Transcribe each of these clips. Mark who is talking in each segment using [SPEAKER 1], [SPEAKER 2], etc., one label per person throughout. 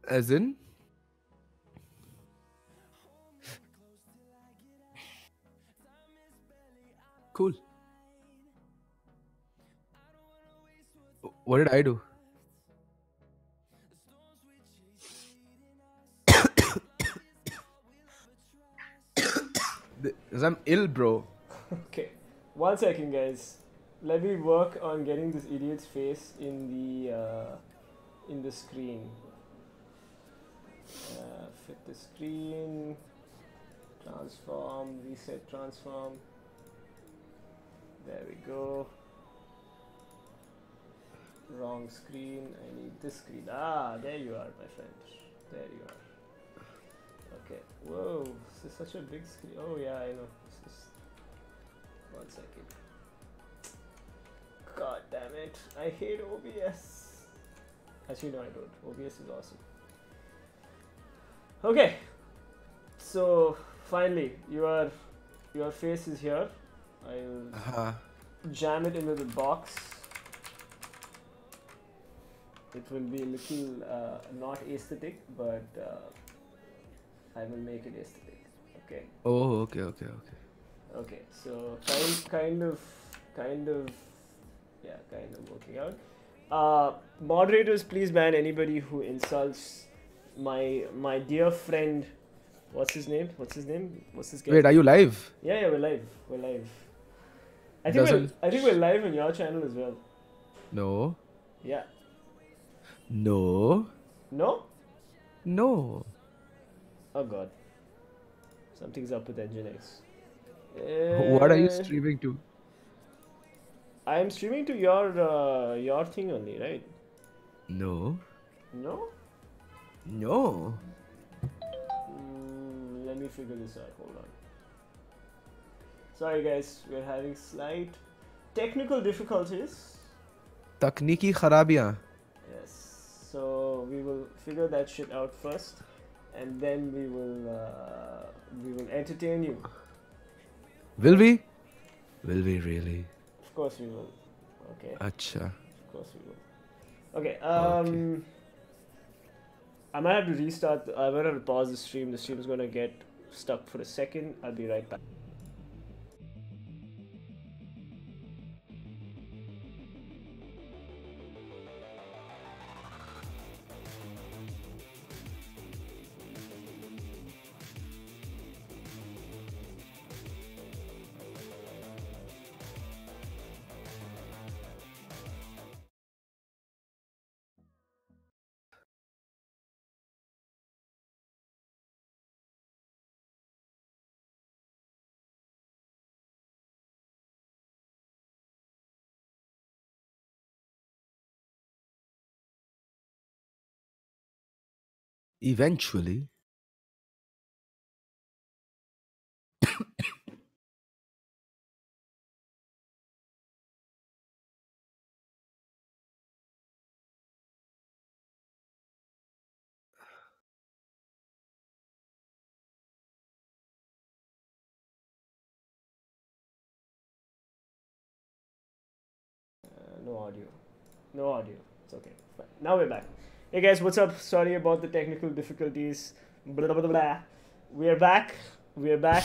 [SPEAKER 1] As in? Cool. What did I do? Because I'm ill, bro.
[SPEAKER 2] Okay, 1 second, guys. Let me work on getting this idiot's face in the screen. Fit the screen. Transform. Reset transform. There we go. Wrong screen. I need this screen. Ah, there you are, my friend. There you are. Okay. Whoa, this is such a big screen. Oh yeah, I know. This is 1 second. God damn it! I hate OBS. Actually, no, I don't. OBS is awesome. Okay. So finally, your face is here. I'll jam it into the box. It will be a little not aesthetic, but I will make it aesthetic. Okay.
[SPEAKER 1] Oh, okay.
[SPEAKER 2] Okay. So kind of, yeah, kind of working out. Moderators, please ban anybody who insults my dear friend. What's his name? What's his guy's
[SPEAKER 1] Wait, are you live?
[SPEAKER 2] Yeah, we're live. I think we're live on your channel as well.
[SPEAKER 1] No.
[SPEAKER 2] Yeah.
[SPEAKER 1] No.
[SPEAKER 2] No?
[SPEAKER 1] No.
[SPEAKER 2] Oh god. Something's up with Nginx.
[SPEAKER 1] What are you streaming to?
[SPEAKER 2] I am streaming to your thing only, right?
[SPEAKER 1] No.
[SPEAKER 2] No?
[SPEAKER 1] No.
[SPEAKER 2] Let me figure this out. Hold on. Sorry guys, we're having slight technical difficulties.
[SPEAKER 1] Takniki kharabiyan.
[SPEAKER 2] Yes. So we will figure that shit out first, and then we will entertain you.
[SPEAKER 1] Will we? Will we really?
[SPEAKER 2] Of course we will. Okay.
[SPEAKER 1] Acha.
[SPEAKER 2] Of course we will. Okay. Okay. I might have to restart. I might have to pause the stream. The stream is gonna get stuck for a second. I'll be right back.
[SPEAKER 1] Eventually.
[SPEAKER 2] No audio. No audio. It's okay. Fine. Now we're back. Hey guys, what's up? Sorry about the technical difficulties. Blah, blah, blah, blah. We're back. We're back.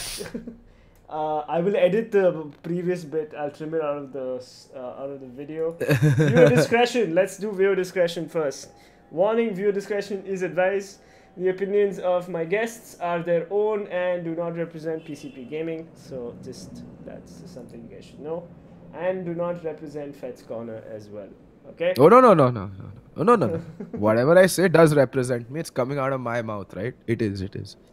[SPEAKER 2] I will edit the previous bit. I'll trim it out of the video. Viewer discretion. Let's do viewer discretion first. Warning: viewer discretion is advised. The opinions of my guests are their own and do not represent PCP Gaming. So that's just something you guys should know. And do not represent Fed's Corner as well. Okay?
[SPEAKER 1] Oh, no. Whatever I say does represent me. It's coming out of my mouth, right? It is.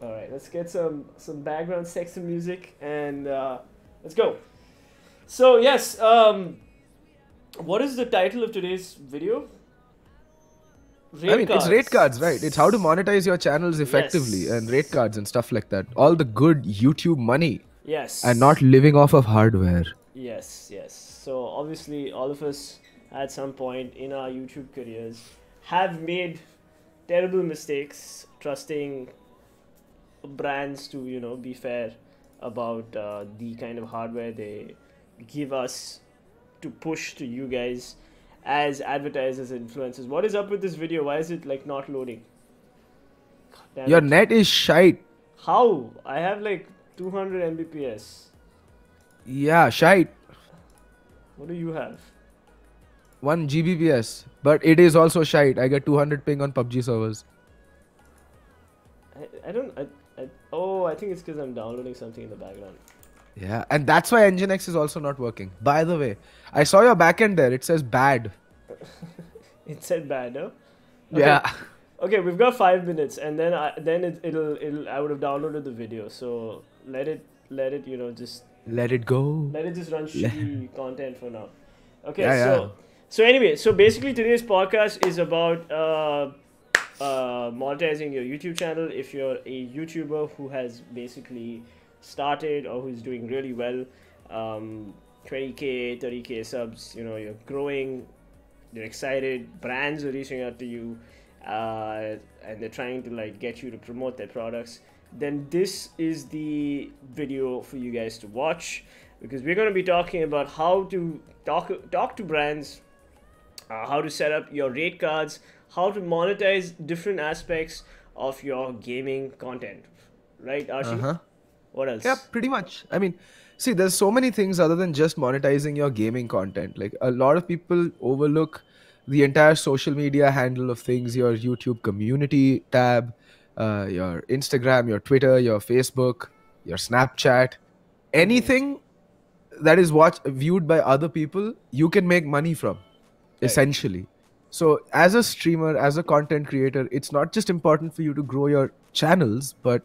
[SPEAKER 2] Alright, let's get some background sexy music and let's go. So, yes, what is the title of today's video?
[SPEAKER 1] It's rate cards, right? It's how to monetize your channels effectively and rate cards and stuff like that. All the good YouTube money.
[SPEAKER 2] Yes.
[SPEAKER 1] And not living off of hardware.
[SPEAKER 2] Yes. So, obviously, all of us at some point in our YouTube careers have made terrible mistakes trusting brands to, be fair about the kind of hardware they give us to push to you guys as advertisers and influencers. What is up with this video? Why is it like not loading? Damn
[SPEAKER 1] Your
[SPEAKER 2] it.
[SPEAKER 1] net is shite.
[SPEAKER 2] How? I have like 200 Mbps.
[SPEAKER 1] Yeah, shite.
[SPEAKER 2] What do you have?
[SPEAKER 1] 1 Gbps. But it is also shite. I get 200 ping on PUBG servers.
[SPEAKER 2] I don't. Oh, I think it's because I'm downloading something in the background.
[SPEAKER 1] Yeah, and that's why Nginx is also not working. By the way, I saw your backend there. It says bad.
[SPEAKER 2] It said bad, no? Okay.
[SPEAKER 1] Yeah.
[SPEAKER 2] Okay, we've got 5 minutes, and then it'll I would have downloaded the video. So let it just
[SPEAKER 1] Let it go.
[SPEAKER 2] let it just run shitty content for now. Okay,
[SPEAKER 1] Yeah.
[SPEAKER 2] so anyway, so basically today's podcast is about monetizing your YouTube channel. If you're a YouTuber who has basically started or who's doing really well, 20K, 30K subs, you're growing, you're excited, brands are reaching out to you, and they're trying to like get you to promote their products, then this is the video for you guys to watch, because we're going to be talking about how to talk to brands, how to set up your rate cards, how to monetize different aspects of your gaming content. Right, Archie?
[SPEAKER 1] Uh-huh.
[SPEAKER 2] What else?
[SPEAKER 1] Yeah, pretty much. I mean, see, there's so many things other than just monetizing your gaming content. Like a lot of people overlook the entire social media handle of things, your YouTube community tab, your Instagram, your Twitter, your Facebook, your Snapchat, anything that is viewed by other people, you can make money from, essentially. So as a streamer, as a content creator, it's not just important for you to grow your channels, but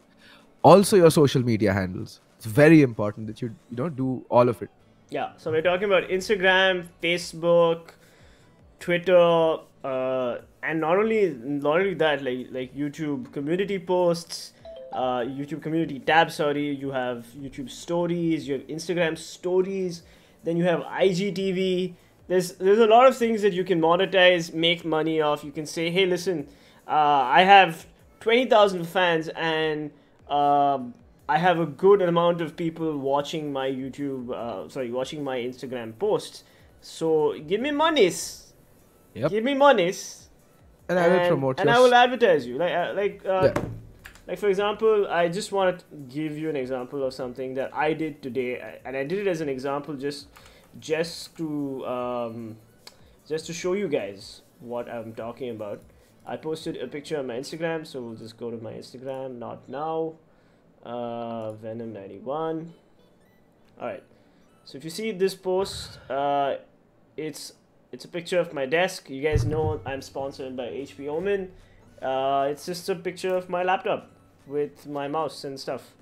[SPEAKER 1] also your social media handles. It's very important that you do all of it.
[SPEAKER 2] Yeah, so we're talking about Instagram, Facebook, Twitter, and not only that, like YouTube community posts, YouTube community tab. Sorry, you have YouTube stories, you have Instagram stories, then you have IGTV. There's a lot of things that you can monetize, make money off. You can say, hey, listen, I have 20,000 fans, and I have a good amount of people watching my watching my Instagram posts. So give me monies.
[SPEAKER 1] Yep.
[SPEAKER 2] Give me monies.
[SPEAKER 1] And I will promote
[SPEAKER 2] and
[SPEAKER 1] your
[SPEAKER 2] I will advertise you. Like for example, I just want to give you an example of something that I did today, and I did it as an example just to show you guys what I'm talking about. I posted a picture on my Instagram, so we'll just go to my Instagram. Not now. Venom91. Alright, so if you see this post, it's a picture of my desk. You guys know I'm sponsored by HP Omen. It's just a picture of my laptop with my mouse and stuff,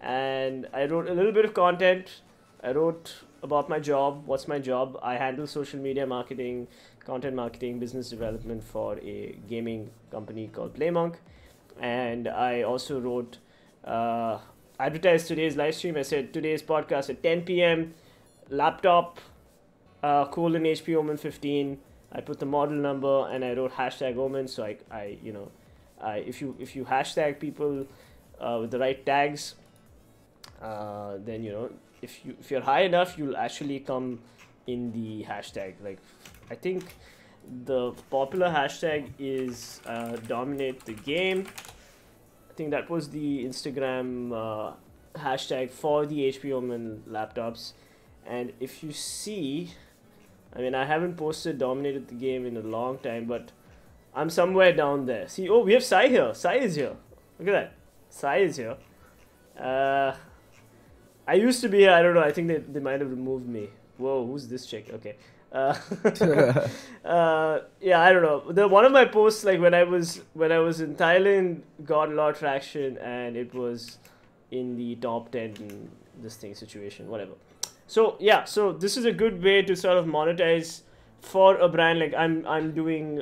[SPEAKER 2] and I wrote a little bit of content. I wrote about my job. What's my job? I handle social media marketing, content marketing, business development for a gaming company called PlayMonk, and I also wrote advertised today's live stream. I said today's podcast at 10 p.m. laptop colon HP Omen 15. I put the model number and I wrote hashtag Omen. So if you hashtag people with the right tags, then if you're high enough, you'll actually come in the hashtag. Like I think the popular hashtag is dominate the game. I think that was the Instagram hashtag for the HP Omen laptops. And if you see, I mean, I haven't posted dominated the game in a long time, but I'm somewhere down there. See, oh, we have Sai here. Sai is here. Look at that. Sai is here. I used to be here. I don't know. I think they might have removed me. Whoa, who's this chick? Okay. Yeah, I don't know. One of my posts, like when I was in Thailand, got a lot of traction, and it was in the top 10 in this thing situation, whatever. So yeah, so this is a good way to sort of monetize for a brand. Like I'm doing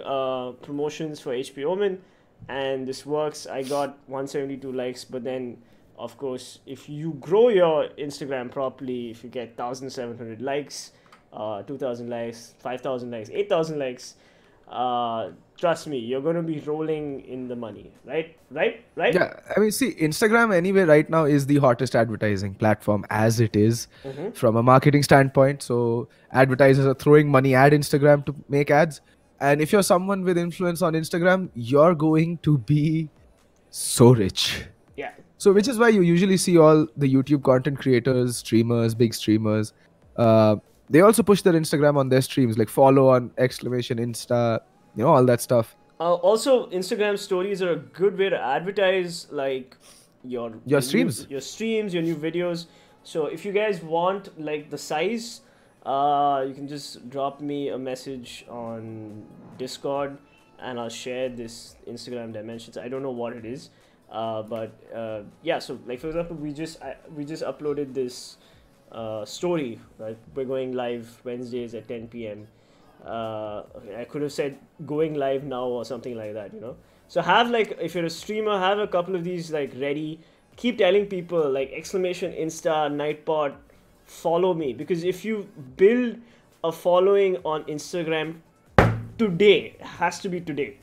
[SPEAKER 2] promotions for HP Omen, and this works. I got 172 likes, but then of course if you grow your Instagram properly, if you get 1,700 likes, 2,000 likes, 5,000 likes, 8,000 likes, trust me, you're going to be rolling in the money, right?
[SPEAKER 1] Yeah, I mean, see, Instagram anyway right now is the hottest advertising platform as it is from a marketing standpoint. So advertisers are throwing money at Instagram to make ads. And if you're someone with influence on Instagram, you're going to be so rich.
[SPEAKER 2] Yeah.
[SPEAKER 1] So, which is why you usually see all the YouTube content creators, streamers, big streamers. Uh, they also push their Instagram on their streams, like follow on exclamation Insta, all that stuff.
[SPEAKER 2] Also, Instagram stories are a good way to advertise like your
[SPEAKER 1] Your
[SPEAKER 2] new
[SPEAKER 1] streams.
[SPEAKER 2] your streams, your new videos. So if you guys want like the size, you can just drop me a message on Discord, and I'll share this Instagram dimensions. I don't know what it is, but yeah. So like for example, we just uploaded this story. Like we're going live Wednesdays at 10 p.m. Okay, I could have said going live now or something like that, you know. So have like if you're a streamer, have a couple of these like ready. Keep telling people like exclamation Insta Nightbot, follow me, because if you build a following on Instagram today, it has to be today,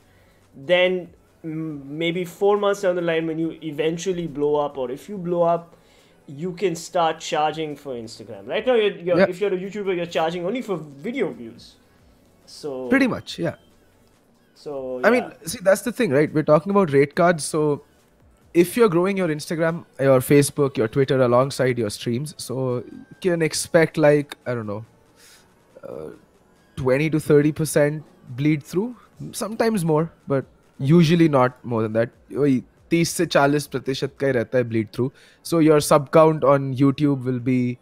[SPEAKER 2] then maybe 4 months down the line when you eventually blow up, or if you blow up, you can start charging for Instagram. Right now,
[SPEAKER 1] Yeah,
[SPEAKER 2] if you're a YouTuber, you're charging only for video views. So
[SPEAKER 1] pretty much. Yeah.
[SPEAKER 2] So
[SPEAKER 1] I
[SPEAKER 2] yeah.
[SPEAKER 1] mean, see, that's the thing, right? We're talking about rate cards. So, if you're growing your Instagram, your Facebook, your Twitter alongside your streams, so you can expect like, I don't know, 20 to 30% bleed through, sometimes more, but usually not more than that. वही 30 से 40% का ही रहता है bleed through. So your sub count on YouTube will be,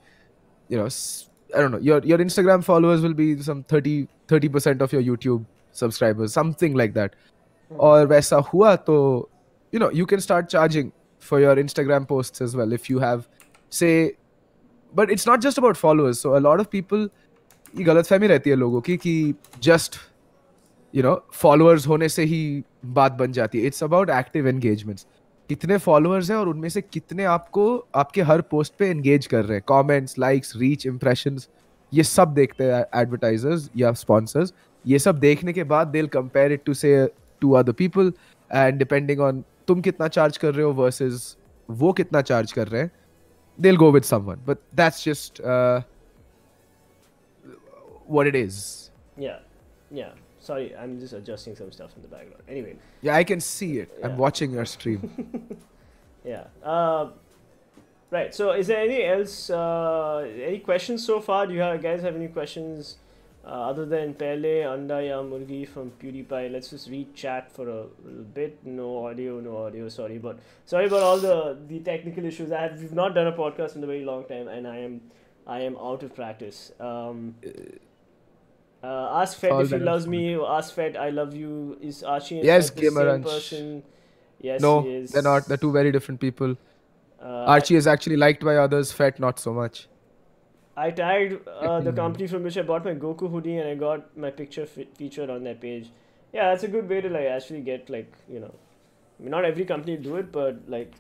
[SPEAKER 1] I don't know, your Instagram followers will be some 30% of your YouTube subscribers, something like that. Or वैसा हुआ तो, you can start charging for your Instagram posts as well if you have, say, but it's not just about followers. So a lot of people, ये गलतफहमी रहती है लोगों की कि just फॉलोअर्स होने से ही बात बन जाती है. It's about active engagements. कितने फॉलोअर्स हैं और उनमें से कितने आपको आपके हर पोस्ट पे एंगेज कर रहे हैं, कमेंट्स, लाइक्स, रीच, इंप्रेशंस, ये सब देखते हैं एडवर्टाइजर्स या स्पॉन्सर्स. ये सब देखने के बाद they will compare it to say to other people, and depending on तुम कितना चार्ज कर रहे हो वर्सेस वो कितना चार्ज कर रहे हैं, they will go with someone. But that's just what it is.
[SPEAKER 2] Yeah. Sorry, I'm just adjusting some stuff in the background. Anyway.
[SPEAKER 1] Yeah, I can see it.
[SPEAKER 2] Yeah.
[SPEAKER 1] I'm watching your stream.
[SPEAKER 2] Yeah. Right. So, is there anything else? Any questions so far? Do you guys have any questions other than Pele, Anda ya Murgi from PewDiePie? Let's just read chat for a little bit. No audio. Sorry about all the technical issues. We've not done a podcast in a very long time, and I am out of practice. Ask Fet if he loves me. Ask Fet I love you. Is Archie and
[SPEAKER 1] Yes,
[SPEAKER 2] Fet the
[SPEAKER 1] Gamer
[SPEAKER 2] same
[SPEAKER 1] Ranch.
[SPEAKER 2] person? Yes,
[SPEAKER 1] No,
[SPEAKER 2] he is.
[SPEAKER 1] they're not. They're two very different people. Archie is actually liked by others. Fet not so much.
[SPEAKER 2] I tagged the company from which I bought my Goku hoodie, and I got my picture featured on that page. Yeah, that's a good way to like actually get like I mean, not every company do it, but like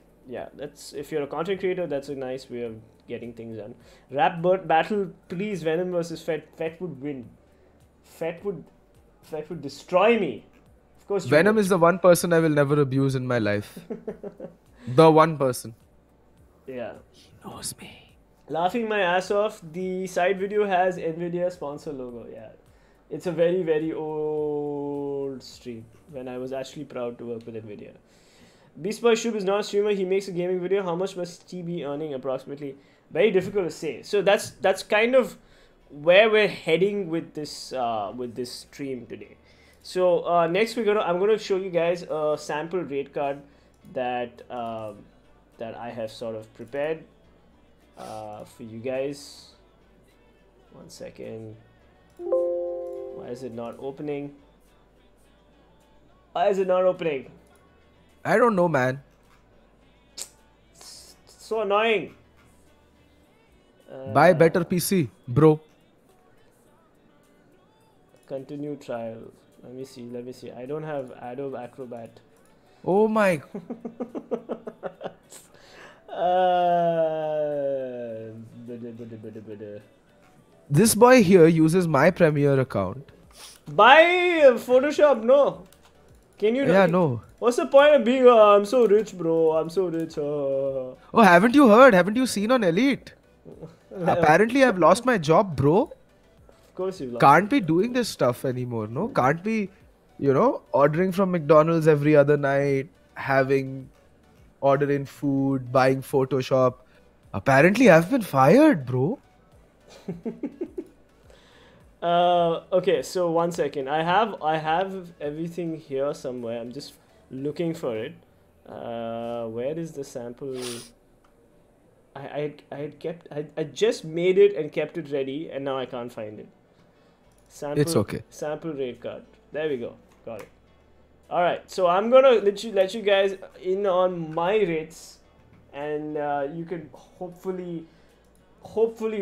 [SPEAKER 2] that's if you're a content creator, that's a nice way of getting things done. Rap battle, please. Venom versus Fet. Fet would win. Fet would destroy me. Of course.
[SPEAKER 1] Venom is the one person I will never abuse in my life. The one person.
[SPEAKER 2] Yeah.
[SPEAKER 1] He knows me.
[SPEAKER 2] Laughing my ass off. The side video has Nvidia sponsor logo. Yeah. It's a very, very old stream when I was actually proud to work with Nvidia. Beast Boy Shub is not a streamer. He makes a gaming video. How much must he be earning approximately? Very difficult to say. So that's kind of where we're heading with this stream today. So next I'm gonna show you guys a sample rate card that I have sort of prepared for you guys. 1 second. Why is it not opening?
[SPEAKER 1] I don't know, man.
[SPEAKER 2] So annoying.
[SPEAKER 1] Buy better PC, bro.
[SPEAKER 2] Continue trial. Let me see. I don't have Adobe Acrobat.
[SPEAKER 1] Oh my. This boy here uses my Premiere account.
[SPEAKER 2] Buy Photoshop, no. Can you?
[SPEAKER 1] Yeah, no.
[SPEAKER 2] What's the point of being? I'm so rich, bro. I'm so rich.
[SPEAKER 1] Oh, haven't you heard? Haven't you seen on Elite? Apparently, I've lost my job, bro.
[SPEAKER 2] Of course you lost.
[SPEAKER 1] Can't be doing this stuff anymore, no? Can't be, ordering from McDonald's every other night, having ordering food, buying Photoshop. Apparently, I've been fired, bro.
[SPEAKER 2] Okay, so 1 second. I have everything here somewhere. I'm just looking for it. Where is the sample? I had kept I just made it and kept it ready, and now I can't find it.
[SPEAKER 1] It's
[SPEAKER 2] Sample
[SPEAKER 1] okay.
[SPEAKER 2] sample rate card. There we go. Got it. All right. So I'm gonna let you guys in on my rates, and you can hopefully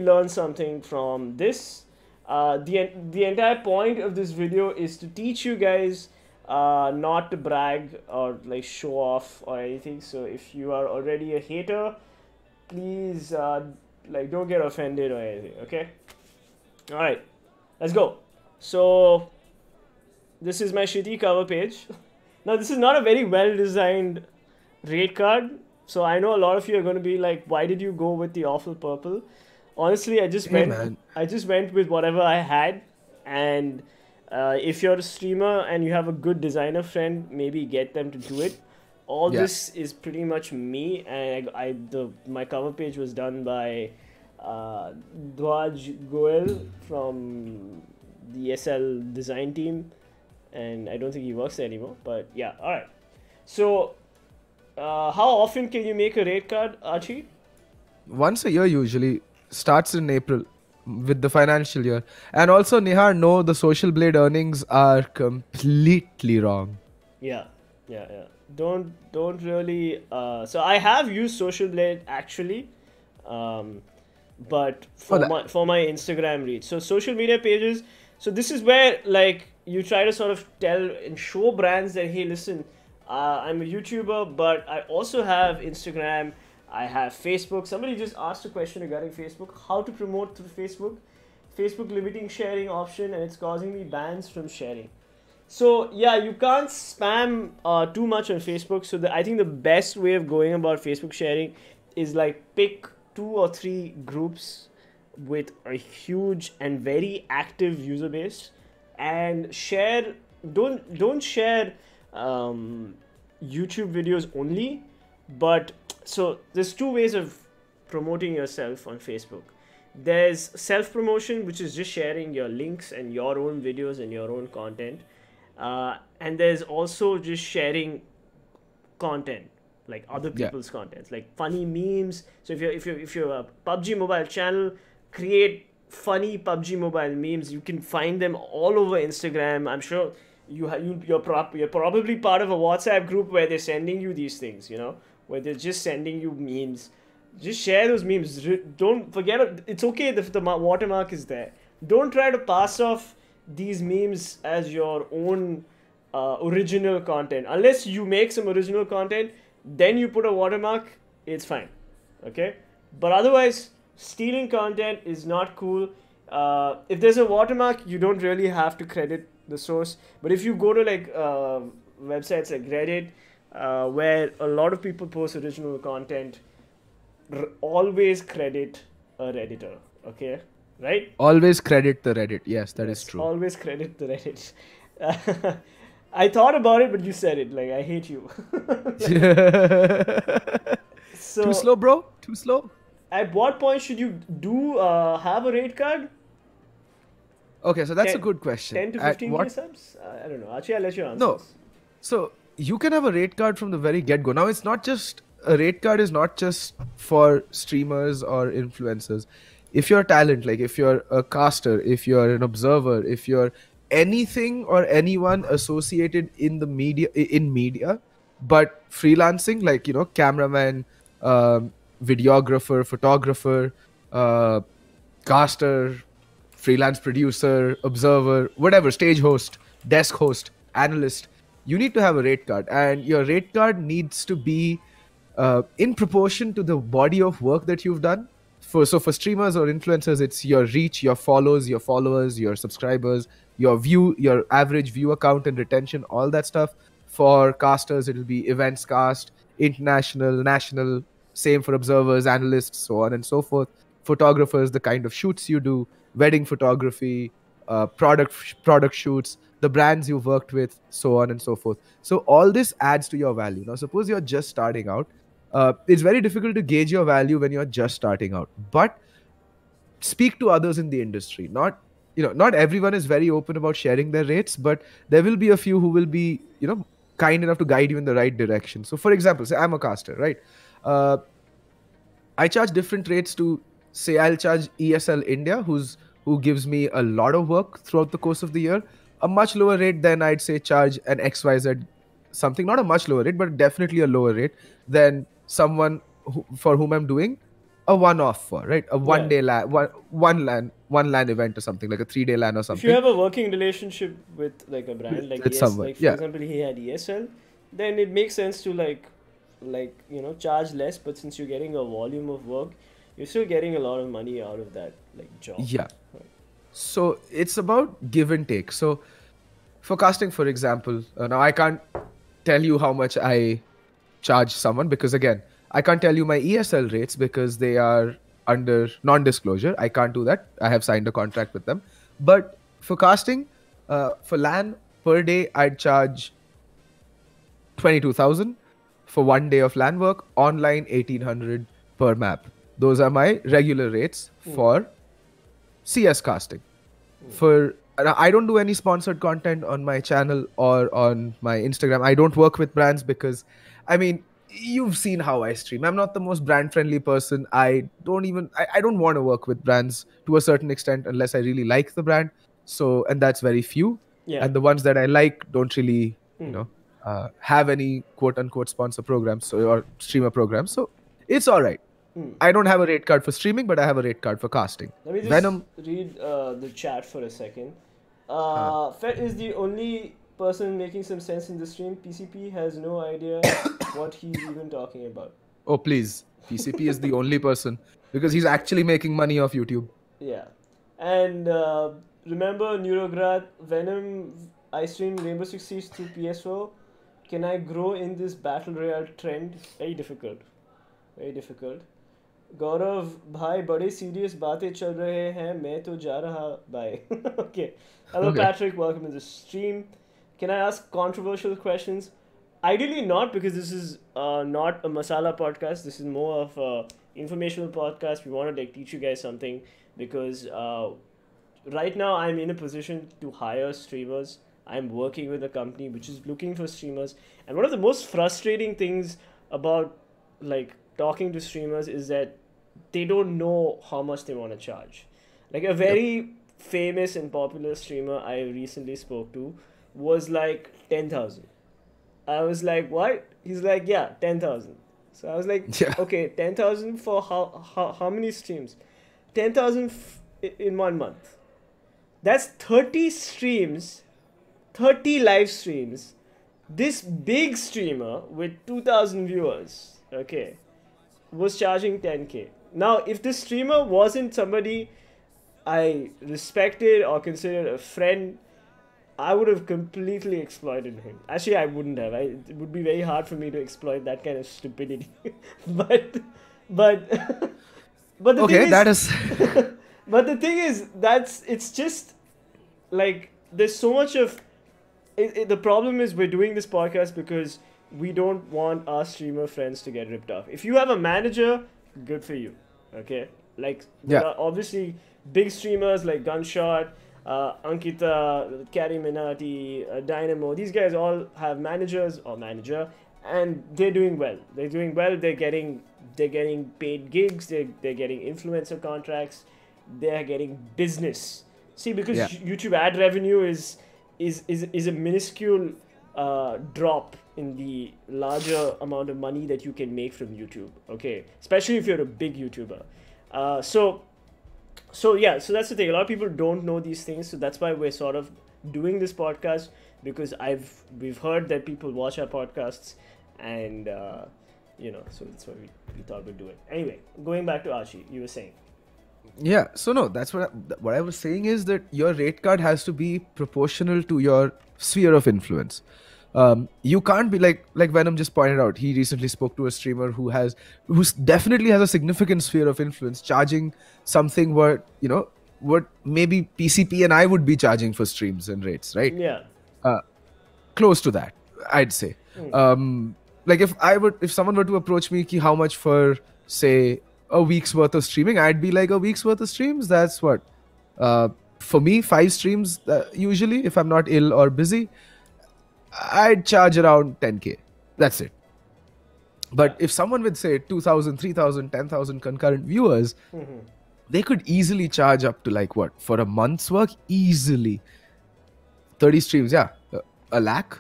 [SPEAKER 2] learn something from this. The entire point of this video is to teach you guys not to brag or like show off or anything. So if you are already a hater, please like don't get offended or anything. Okay. All right. Let's go. So this is my shitty cover page. Now this is not a very well designed rate card. So I know a lot of you are going to be like, why did you go with the awful purple? Honestly,
[SPEAKER 1] Hey, man.
[SPEAKER 2] I just went with whatever I had, and if you're a streamer and you have a good designer friend, maybe get them to do it. All
[SPEAKER 1] Yeah.
[SPEAKER 2] this is pretty much me, and my cover page was done by Dwaj Goel from the SL design team, and I don't think he works there anymore. But yeah, all right. So, how often can you make a rate card, Archie?
[SPEAKER 1] Once a year usually, starts in April with the financial year. And also, Nihar, no, the Social Blade earnings are completely wrong.
[SPEAKER 2] Yeah, yeah. Don't really. So I have used Social Blade actually, um, but
[SPEAKER 1] Oh,
[SPEAKER 2] for my Instagram reach. So social media pages. So this is where like you try to sort of tell and show brands that hey, listen, I'm a YouTuber, but I also have Instagram. I have Facebook. Somebody just asked a question regarding Facebook. How to promote through Facebook? Facebook limiting sharing option, and it's causing me bans from sharing. So yeah, you can't spam too much on Facebook. So I think the best way of going about Facebook sharing is like pick 2 or 3 groups with a huge and very active user base, and share. Don't share YouTube videos only, but so there's 2 ways of promoting yourself on Facebook. There's self promotion, which is just sharing your links and your own videos and your own content, and there's also just sharing content like other
[SPEAKER 1] yeah.
[SPEAKER 2] people's contents like funny memes. So if you're a PUBG mobile channel, create funny PUBG mobile memes. You can find them all over Instagram. I'm sure you're probably part of a WhatsApp group where they're sending you these things, where they're just sending you memes. Just share those memes. Don't forget it's okay if the watermark is there. Don't try to pass off these memes as your own original content. Unless you make some original content, then you put a watermark, it's fine. Okay? But otherwise, stealing content is not cool. If there's a watermark, you don't really have to credit the source. But if you go to like websites like Reddit, where a lot of people post original content, always credit a Redditor. Okay? Right?
[SPEAKER 1] Always credit the Reddit. Yes, that is
[SPEAKER 2] Yes,
[SPEAKER 1] true.
[SPEAKER 2] always credit the Reddit. I thought about it, but you said it. Like, I hate you.
[SPEAKER 1] Too
[SPEAKER 2] So,
[SPEAKER 1] slow, bro? Too slow?
[SPEAKER 2] at what point should you have a rate card?
[SPEAKER 1] Okay, so that's a
[SPEAKER 2] 10,
[SPEAKER 1] good question.
[SPEAKER 2] 10 to
[SPEAKER 1] At
[SPEAKER 2] 15K
[SPEAKER 1] what?
[SPEAKER 2] subs? I don't know. Actually, I'll let you answer
[SPEAKER 1] No.
[SPEAKER 2] this.
[SPEAKER 1] So you can have a rate card from the very get go. Now, it's not just a rate card is not just for streamers or influencers. If you're a talent, like if you're a caster, if you're an observer, if you're anything or anyone associated in the media, but freelancing, like cameraman, videographer, photographer, uh, caster, freelance producer, observer, whatever, stage host, desk host, analyst, you need to have a rate card. And your rate card needs to be in proportion to the body of work that you've done. For streamers or influencers, it's your reach, your follows, your followers, your subscribers, your average view account and retention, all that stuff. For casters, it'll be events cast, international, national, same for observers, analysts, so on and so forth. Photographers, the kind of shoots you do, wedding photography, product shoots, the brands you've worked with, so on and so forth. So all this adds to your value. Now, suppose you're just starting out, It's very difficult to gauge your value when you're just starting out. But speak to others in the industry. Not everyone is very open about sharing their rates, but there will be a few who will be kind enough to guide you in the right direction. So for example, say I'm a caster, right? uh, I charge different rates to, say, I'll charge ESL India, who gives me a lot of work throughout the course of the year, a much lower rate than I'd say charge an XYZ something, not a much lower rate, but definitely a lower rate than someone for whom I'm doing a one-off for, right? A one
[SPEAKER 2] Yeah.
[SPEAKER 1] day LAN, one LAN event or something, like a 3 day LAN or
[SPEAKER 2] If you
[SPEAKER 1] something
[SPEAKER 2] have a working relationship with like a
[SPEAKER 1] with,
[SPEAKER 2] brand, like
[SPEAKER 1] with someone.
[SPEAKER 2] like for
[SPEAKER 1] Yeah.
[SPEAKER 2] example, he had ESL, then it makes sense to charge less. But since you're getting a volume of work, you're still getting a lot of money out of that job.
[SPEAKER 1] Yeah. So it's about give and take. So for casting, for example, now I can't tell you how much I charge someone, because again, I can't tell you my ESL rates because they are under non-disclosure. I can't do that. I have signed a contract with them. But for casting, for LAN per day, I'd charge 22,000 for 1 day of LAN work. Online, 1,800 per map. Those are my regular rates for CS casting. For I don't do any sponsored content on my channel or on my Instagram. I don't work with brands because, I mean, you've seen how I stream. I'm not the most brand friendly person. I don't want to work with brands to a certain extent unless I really like the brand. So, and that's very few.
[SPEAKER 2] Yeah.
[SPEAKER 1] And the ones that I like don't really,
[SPEAKER 2] Hmm.
[SPEAKER 1] have any quote unquote sponsor programs or streamer programs. So it's all right.
[SPEAKER 2] Hmm.
[SPEAKER 1] I don't have a rate card for streaming, but I have a rate card for casting.
[SPEAKER 2] Let me just
[SPEAKER 1] Venom.
[SPEAKER 2] read the chat for a second.
[SPEAKER 1] Huh.
[SPEAKER 2] Fet is the only person making some sense in the stream. PCP has no idea what he's even talking about.
[SPEAKER 1] Oh, please. PCP is the only person because he's actually making money off YouTube.
[SPEAKER 2] Yeah. And remember Neurograd, Venom, I stream Rainbow Six Siege through PS4. Can I grow in this battle royale trend? Very difficult. Very difficult. गौरव भाई बड़े serious बातें चल रहे हैं मैं तो जा रहा bye okay. Hello
[SPEAKER 1] Okay.
[SPEAKER 2] Patrick, welcome to the stream. Can I ask controversial questions? Ideally not, because this is not a masala podcast. This is more of a informational podcast. We want to teach you guys something, because right now I'm in a position to hire streamers. I'm working with a company which is looking for streamers, and one of the most frustrating things about talking to streamers is that they don't know how much they want to charge. Like a very famous and popular streamer I recently spoke to was like 10,000. I was like, what? He's like, yeah, 10,000. So I was like,
[SPEAKER 1] Yeah.
[SPEAKER 2] okay, 10,000 for how many streams? 10,000 in 1 month. That's 30 streams, 30 live streams. This big streamer with 2,000 viewers, okay, was charging 10K. Now, if this streamer wasn't somebody I respected or considered a friend, I would have completely exploited him. Actually, I wouldn't have. It would be very hard for me to exploit that kind of stupidity. but, but, but the
[SPEAKER 1] Okay,
[SPEAKER 2] thing is,
[SPEAKER 1] that is.
[SPEAKER 2] but the thing is, it's just like there's so much of. The problem is we're doing this podcast because we don't want our streamer friends to get ripped off. If you have a manager, good for you. Okay, like there
[SPEAKER 1] Yeah.
[SPEAKER 2] are obviously big streamers like Gunshot, Ankita, Carrie Minati, Dynamo. These guys all have managers or manager, and they're doing well. They're doing well. They're getting paid gigs. They're getting influencer contracts. They're getting business. See, because
[SPEAKER 1] Yeah.
[SPEAKER 2] YouTube ad revenue is a minuscule drop in the larger amount of money that you can make from YouTube. Okay, especially if you're a big YouTuber. So that's the thing. A lot of people don't know these things, so that's why we're sort of doing this podcast, because we've heard that people watch our podcasts, and so that's why we thought we'd do it. Anyway, going back to Archie, you were saying.
[SPEAKER 1] Yeah. So no, that's what I was saying is that your rate card has to be proportional to your sphere of influence. You can't be like Venom just pointed out. He recently spoke to a streamer who definitely has a significant sphere of influence, charging something what maybe PCP and I would be charging for streams and rates, right?
[SPEAKER 2] Yeah.
[SPEAKER 1] Close to that, I'd say. Like if someone were to approach me, ki how much for say a week's worth of streaming, I'd be like, a week's worth of streams. That's what, for me, 5 streams usually. If I'm not ill or busy, I'd charge around 10K. That's it. But if someone with say 2,000, 3,000, 10,000 concurrent viewers, they could easily charge up to like what, for a month's work, easily 30 streams. Yeah, a lakh.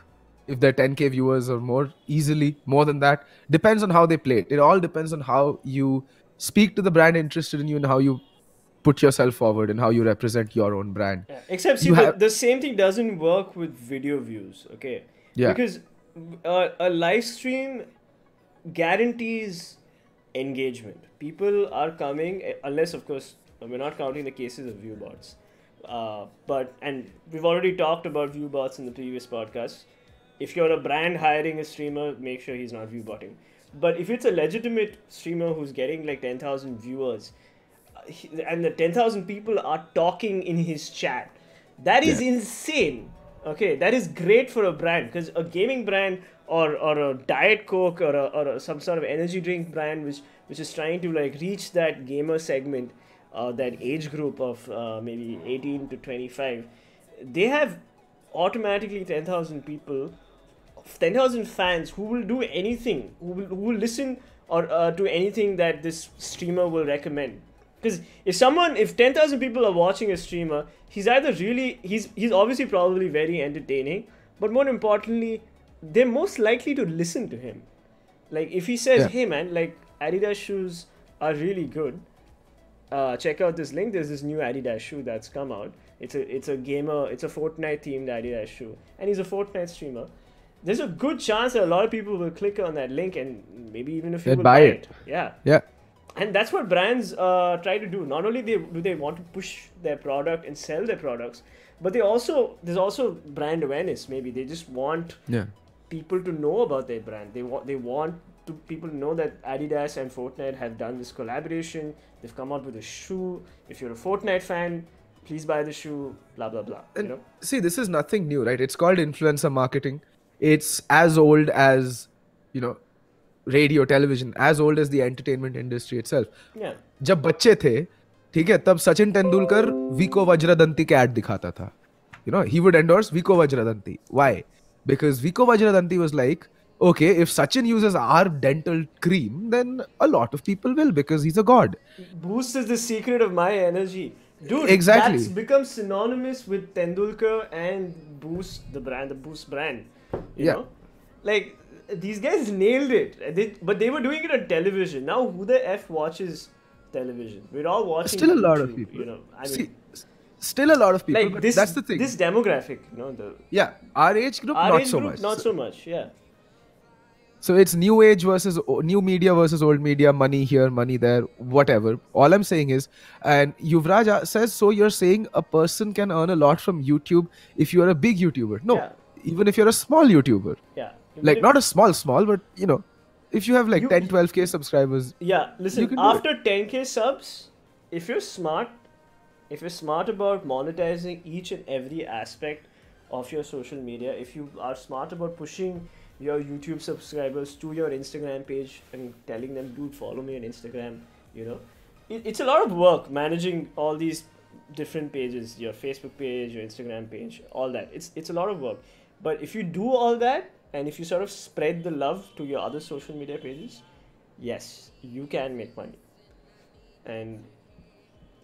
[SPEAKER 1] If they're 10K viewers or more, easily more than that. Depends on how they play it. It all depends on how you speak to the brand interested in you and how you put yourself forward and how you represent your own brand.
[SPEAKER 2] Yeah. Except, see,
[SPEAKER 1] You have,
[SPEAKER 2] the same thing doesn't work with video views, okay?
[SPEAKER 1] yeah,
[SPEAKER 2] Because a live stream guarantees engagement. People are coming, unless, of course, we're not counting the cases of view bots. And we've already talked about view bots in the previous podcast. If you're a brand hiring a streamer, make sure he's not view botting. But if it's a legitimate streamer who's getting like 10,000 viewers, and the 10,000 people are talking in his chat, that is insane. Okay, that is great for a brand, because a gaming brand or a diet coke or some sort of energy drink brand which is trying to like reach that gamer segment, that age group of maybe 18 to 25, they have automatically 10,000 people, 10,000 fans who will do anything, who will listen or to anything that this streamer will recommend. Because if 10,000 people are watching a streamer, he's obviously probably very entertaining, but more importantly, they're most likely to listen to him. Like if he says, hey man, like Adidas shoes are really good, check out this link, there's this new Adidas shoe that's come out, it's a Fortnite themed Adidas shoe, and he's a Fortnite streamer, there's a good chance that a lot of people will click on that link and maybe even if you will buy it. Yeah. And that's what brands try to do. Not only do they want to push their product and sell their products, but there's also brand awareness. Maybe they just want people to know about their brand. They want people to know that Adidas and Fortnite have done this collaboration. They've come out with a shoe. If you're a Fortnite fan, please buy the shoe. Blah blah blah.
[SPEAKER 1] And see, this is nothing new, right? It's called influencer marketing. It's as old as radio, television, as old as the entertainment industry itself.
[SPEAKER 2] Yeah.
[SPEAKER 1] जब बच्चे थे, ठीक है, तब सचिन तेंदुलकर विको वज्रदंती के add दिखाता था. He would endorse Vico Vajradanti. Why? Because Vico Vajradanti was like, okay, if Sachin uses our dental cream, then a lot of people will, because he's a god.
[SPEAKER 2] Boost is the secret of my energy. Dude,
[SPEAKER 1] exactly.
[SPEAKER 2] That's become synonymous with Tendulkar and Boost, the Boost brand. You know? Like, these guys nailed it. But they were doing it on television. Now, who the F watches television? We're all watching
[SPEAKER 1] Still
[SPEAKER 2] YouTube,
[SPEAKER 1] a lot of people.
[SPEAKER 2] See,
[SPEAKER 1] still a lot of people.
[SPEAKER 2] Like
[SPEAKER 1] but
[SPEAKER 2] this,
[SPEAKER 1] that's the thing.
[SPEAKER 2] This demographic,
[SPEAKER 1] our age group, not so much.
[SPEAKER 2] Not so much, yeah.
[SPEAKER 1] So it's new age versus new media versus old media, money here, money there, whatever. All I'm saying is, and Yuvraj says, so you're saying a person can earn a lot from YouTube if you're a big YouTuber? No, even if you're a small YouTuber.
[SPEAKER 2] Yeah.
[SPEAKER 1] Like not a small, but if you have like 10, 12K subscribers.
[SPEAKER 2] Yeah, listen, after 10K subs, if you're smart about monetizing each and every aspect of your social media, if you are smart about pushing your YouTube subscribers to your Instagram page and telling them, dude, follow me on Instagram, it's a lot of work managing all these different pages, your Facebook page, your Instagram page, all that. It's a lot of work. But if you do all that, and if you sort of spread the love to your other social media pages, yes, you can make money. And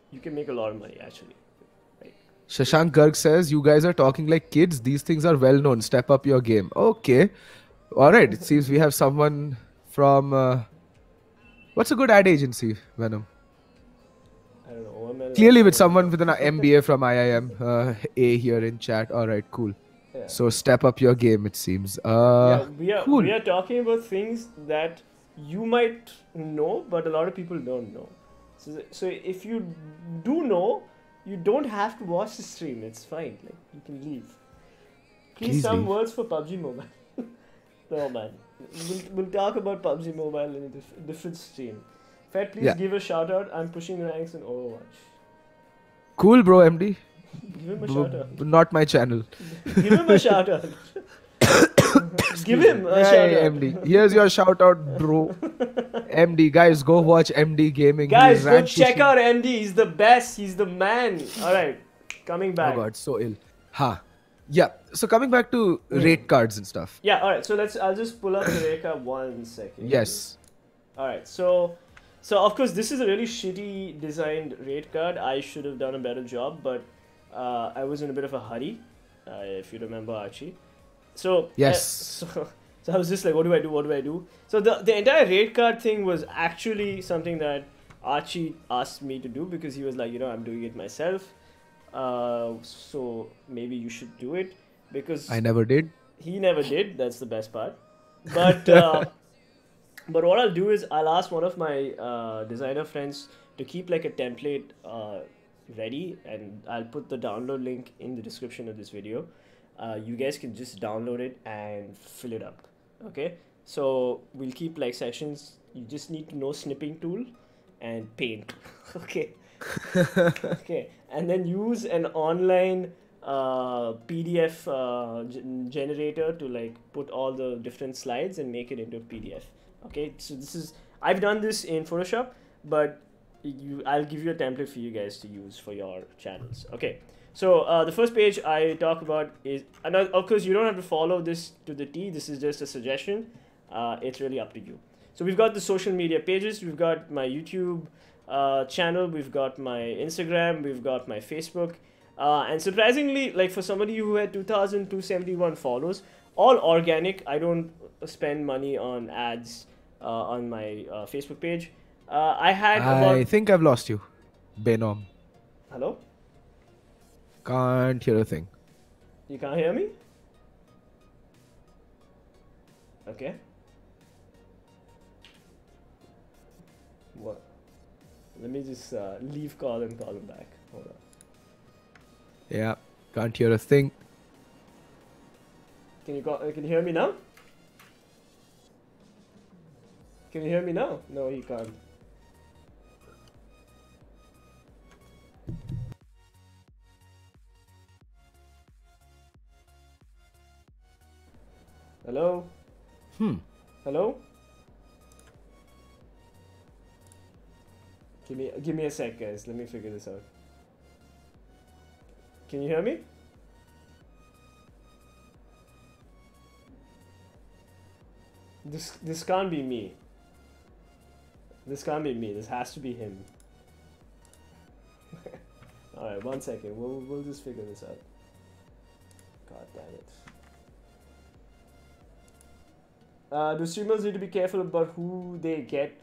[SPEAKER 2] you can make a lot of money, actually.
[SPEAKER 1] Shashank Garg says, you guys are talking like kids. These things are well known. Step up your game. Okay. All right. It seems we have someone from... what's a good ad agency, Venom?
[SPEAKER 2] I don't know. OML,
[SPEAKER 1] clearly with someone with an MBA from IIM A here in chat. All right, cool. Yeah. So step up your game, it seems.
[SPEAKER 2] We are talking about things that you might know, but a lot of people don't know. So if you do know, you don't have to watch the stream. It's fine. Like, you can leave. Please some leave. Words for PUBG Mobile. No, man. We'll talk about PUBG Mobile in a different stream. Fed, please give a shout out. I'm pushing ranks in Overwatch.
[SPEAKER 1] Cool, bro, MD.
[SPEAKER 2] Give him a shout out.
[SPEAKER 1] Not my channel.
[SPEAKER 2] Give him a shout out. Give
[SPEAKER 1] Excuse me.
[SPEAKER 2] him a shout
[SPEAKER 1] Hey,
[SPEAKER 2] out.
[SPEAKER 1] MD. Here's your shout out, bro. MD, guys, go watch MD Gaming. He's
[SPEAKER 2] Guys, go check
[SPEAKER 1] rank-pushing.
[SPEAKER 2] out MD. He's the best. He's the man. All right, coming
[SPEAKER 1] Oh
[SPEAKER 2] back.
[SPEAKER 1] god, so ill. Ha. Yeah. So coming back to
[SPEAKER 2] Hmm.
[SPEAKER 1] rate cards and stuff.
[SPEAKER 2] Yeah. All right. So I'll just pull up the Reka 1 second.
[SPEAKER 1] Yes.
[SPEAKER 2] All right. So of course this is a really shitty designed rate card. I should have done a better job, but I was in a bit of a hurry. If you remember Archie. So
[SPEAKER 1] Yes.
[SPEAKER 2] So I was just like, what do I do? What do I do? So the entire rate card thing was actually something that Archie asked me to do because he was like, I'm doing it myself. So maybe you should do it because
[SPEAKER 1] I never did.
[SPEAKER 2] he never did. That's the best part. But but what I'll do is I'll ask one of my designer friends to keep like a template ready, and I'll put the download link in the description of this video. You guys can just download it and fill it up. Okay, so we'll keep like sections. You just need to know snipping tool and paint. Okay. Okay, and then use an online PDF generator to like put all the different slides and make it into a PDF. Okay, so I've done this in Photoshop, but I'll give you a template for you guys to use for your channels. Okay, so the first page I talk about is, and of course you don't have to follow this to the T. This is just a suggestion. It's really up to you. So we've got the social media pages. We've got my YouTube channel, we've got my Instagram, we've got my Facebook, and surprisingly, like for somebody who had 2,271 follows, all organic. I don't spend money on ads on my Facebook page. I had
[SPEAKER 1] I
[SPEAKER 2] about
[SPEAKER 1] think I've lost you. Benom.
[SPEAKER 2] hello.
[SPEAKER 1] Can't hear a thing.
[SPEAKER 2] You can't hear me? Okay. What? Let me just leave call and call him back. Hold on.
[SPEAKER 1] Yeah. Can't hear a thing.
[SPEAKER 2] Can you hear me now? Can you hear me now? No, he can't. Hello? Hello? Give me a sec, guys. Let me figure this out. Can you hear me? This can't be me. This can't be me. This has to be him. All right, 1 second. We'll just figure this out. God damn it. Do streamers need to be careful about who they get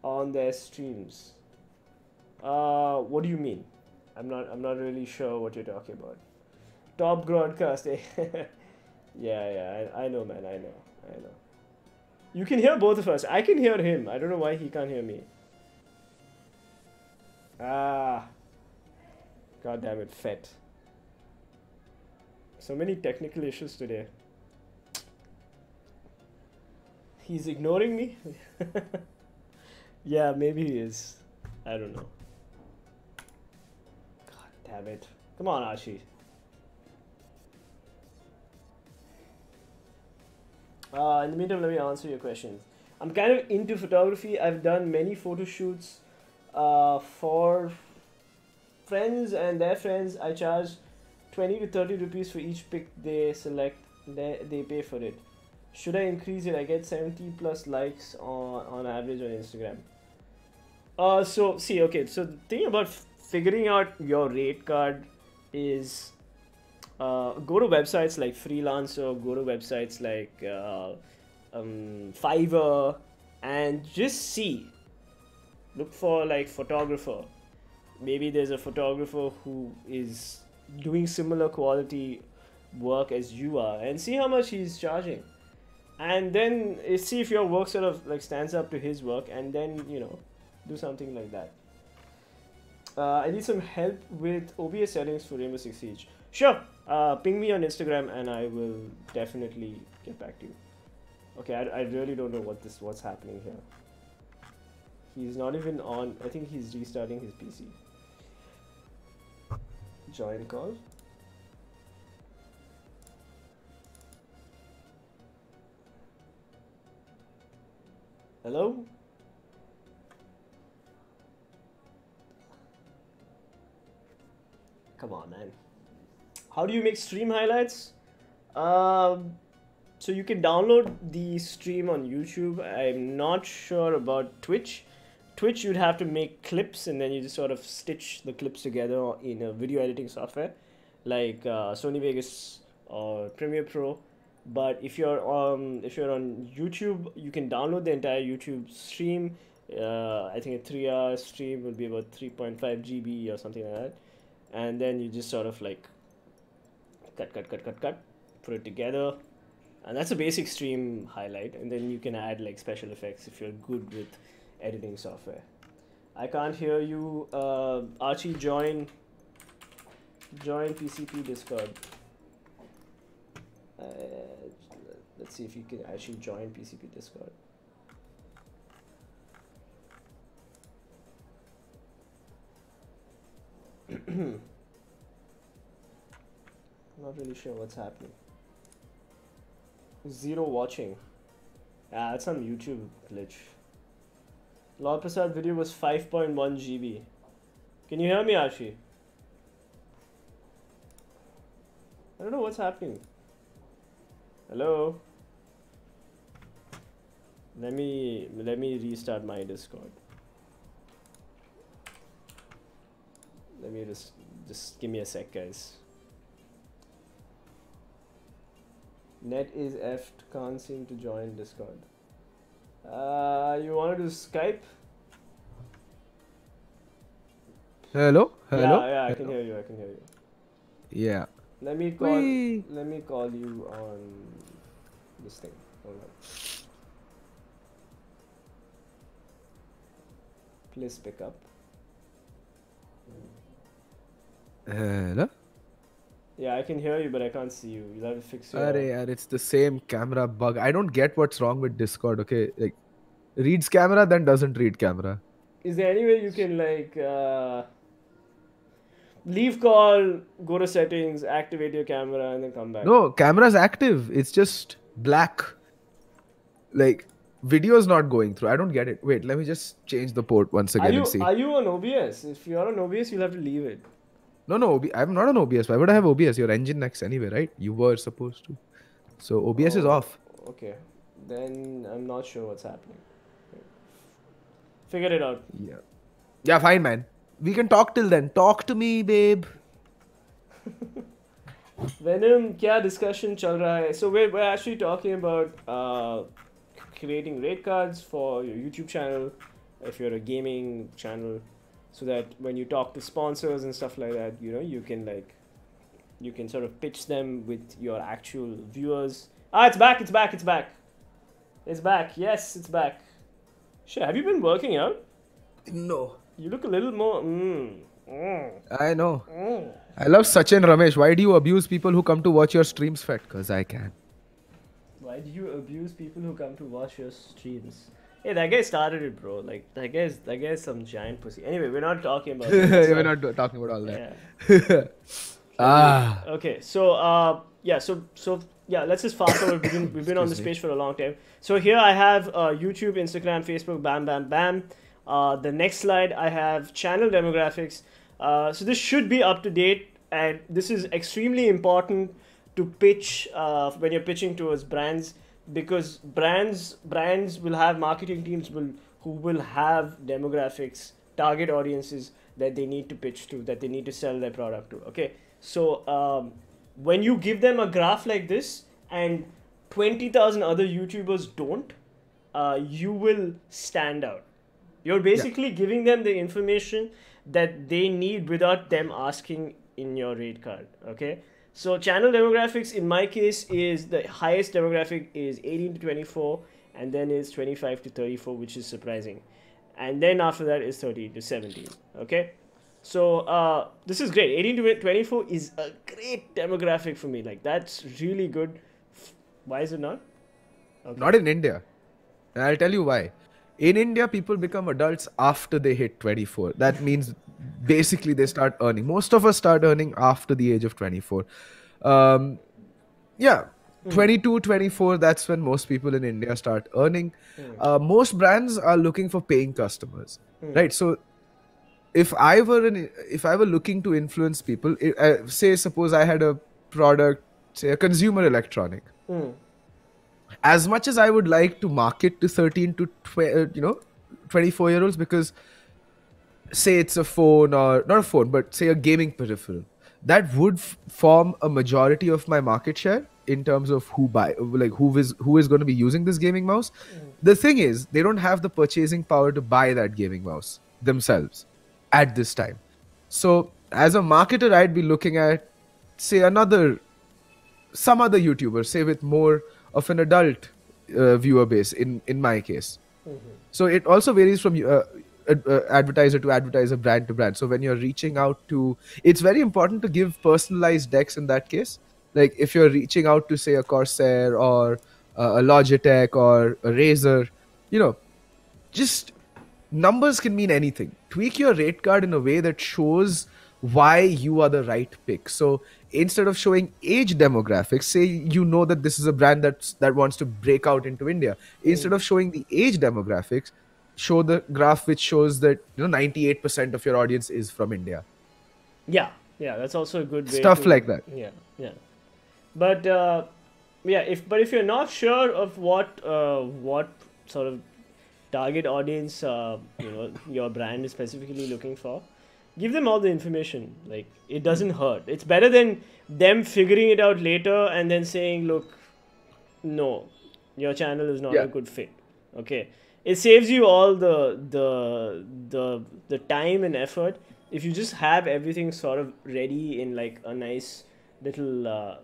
[SPEAKER 2] on their streams? What do you mean? I'm not really sure what you're talking about. Top broadcast, eh? yeah, I know, man. I know. You can hear both of us. I can hear him. I don't know why he can't hear me. Ah. God damn it, FET. So many technical issues today. He's ignoring me? Yeah, maybe he is. I don't know. God damn it. Come on, Ashi. In the meantime, let me answer your questions. I'm kind of into photography. I've done many photo shoots for friends and their friends. I charge 20 to 30 rupees for each pic they select. They pay for it. Should I increase it? I get 70 plus likes on average on Instagram. So see, okay. So the thing about figuring out your rate card is go to websites like Freelancer, go to websites like Fiverr, and just see. Look for like photographer. Maybe there's a photographer who is doing similar quality work as you are, and see how much he's charging. And then see if your work sort of like stands up to his work, and then do something like that. I need some help with OBS settings for Rainbow Six Siege. Sure, ping me on Instagram and I will definitely get back to you. Okay, I really don't know what's happening here. He's not even on. I think he's restarting his PC. Join call. Hello? Come on, man. How do you make stream highlights? Um, so you can download the stream on YouTube. I'm not sure about Twitch. Twitch, you'd have to make clips and then you just sort of stitch the clips together in a video editing software like Sony Vegas or Premiere Pro. But if you're on YouTube, you can download the entire YouTube stream. I think a 3 hour stream will be about 3.5 GB or something like that, and then you just sort of like cut, put it together, and that's a basic stream highlight. And then you can add like special effects if you're good with editing software. I can't hear you. Archie, join PCP Discord. Uh, let's see if you can actually join PCP Discord. Not really sure what's happening. Zero watching. Ah, that's some YouTube glitch. Lord Prasad video was 5.1 GB. Can you hear me, Archie? I don't know what's happening. Hello? Let me restart my Discord. Let me just give me a sec, guys. Net is effed, can't seem to join Discord. You want to do Skype?
[SPEAKER 1] Hello?
[SPEAKER 2] Yeah, I
[SPEAKER 1] Hello?
[SPEAKER 2] can hear you.
[SPEAKER 1] Yeah.
[SPEAKER 2] Let me call you on this thing. Hold on. Please pick up.
[SPEAKER 1] Hello?
[SPEAKER 2] Yeah, I can hear you, but I can't see you. You'll have to fix your...
[SPEAKER 1] Arey, it's the same camera bug. I don't get what's wrong with Discord, okay? Like, reads camera, then doesn't read camera.
[SPEAKER 2] Is there any way you can, like, leave call, go to settings, activate your camera, and then come back?
[SPEAKER 1] No, camera's active. It's just black. Like, video's not going through. I don't get it. Wait, let me just change the port once again and see.
[SPEAKER 2] Are you on OBS? If you're on OBS, you'll have to leave it.
[SPEAKER 1] No, I'm not on OBS. Why would I have OBS? Your engine next anyway, right? You were supposed to. So OBS is off.
[SPEAKER 2] Okay. Then I'm not sure what's happening. Figure it out.
[SPEAKER 1] Yeah. Yeah, fine, man. We can talk till then. Talk to me, babe.
[SPEAKER 2] Venom, क्या discussion चल रहा है? So we're actually talking about creating rate cards for your YouTube channel, if you're a gaming channel, so that when you talk to sponsors and stuff like that, you know, you can sort of pitch them with your actual viewers. It's back. Yes, it's back. Shit, have you been working out?
[SPEAKER 1] No.
[SPEAKER 2] You look a little more.
[SPEAKER 1] I know. I love Sachin Ramesh. Why do you abuse people who come to watch your streams, Fat? Because I can.
[SPEAKER 2] Why do you abuse people who come to watch your streams? Hey, that guy started it, bro. Like, that guy's some giant pussy. Anyway, we're not talking about that.
[SPEAKER 1] We're not talking about all that.
[SPEAKER 2] Yeah. Okay, so let's just fast forward. We've been on this page for a long time. So here I have YouTube, Instagram, Facebook, bam. The next slide I have channel demographics. So this should be up to date, and this is extremely important to pitch when you're pitching towards brands, because brands will have marketing teams who will have demographics, target audiences that they need to pitch to, that they need to sell their product to. Okay, so when you give them a graph like this and 20,000 other YouTubers don't, you will stand out. You're basically giving them the information that they need without them asking in your rate card. Okay, so channel demographics in my case is the highest demographic is 18 to 24, and then is 25 to 34, which is surprising, and then after that is 13 to 17. Okay, so this is great. 18 to 24 is a great demographic for me. Like, that's really good. Why is it not? Okay.
[SPEAKER 1] Not in India. And I'll tell you why. In India, people become adults after they hit 24. That means basically they start earning. Most of us start earning after the age of 24. Yeah. 22, 24, that's when most people in India start earning.
[SPEAKER 2] Mm.
[SPEAKER 1] Most brands are looking for paying customers,
[SPEAKER 2] Mm.
[SPEAKER 1] right? So if I were looking to influence people, say suppose I had a product, say a consumer electronic,
[SPEAKER 2] Mm.
[SPEAKER 1] as much as I would like to market to 13 to 24-year-olds, because say it's a phone, or not a phone, but say a gaming peripheral, that would form a majority of my market share in terms of who is going to be using this gaming mouse. The thing is, they don't have the purchasing power to buy that gaming mouse themselves at this time. So as a marketer, I'd be looking at, say, some other YouTuber, say with more of an adult viewer base, in my case. So it also varies from advertiser to advertiser, brand to brand. So when you're reaching out to, it's very important to give personalized decks in that case. Like if you're reaching out to, say, a Corsair, or a Logitech, or a Razer, you know, just numbers can mean anything. Tweak your rate card in a way that shows why you are the right pick. So instead of showing age demographics, say you know that this is a brand that wants to break out into India. Instead of showing the age demographics, show the graph which shows that 98% of your audience is from India.
[SPEAKER 2] Yeah, yeah, that's also a good way
[SPEAKER 1] Stuff
[SPEAKER 2] to.
[SPEAKER 1] like that.
[SPEAKER 2] Yeah, yeah. But yeah, if you're not sure of what sort of target audience your brand is specifically looking for, give them all the information. Like, it doesn't hurt. It's better than them figuring it out later and then saying, look, no, your channel is not
[SPEAKER 1] Yeah.
[SPEAKER 2] a good fit. Okay, it saves you all the time and effort if you just have everything sort of ready in like a nice little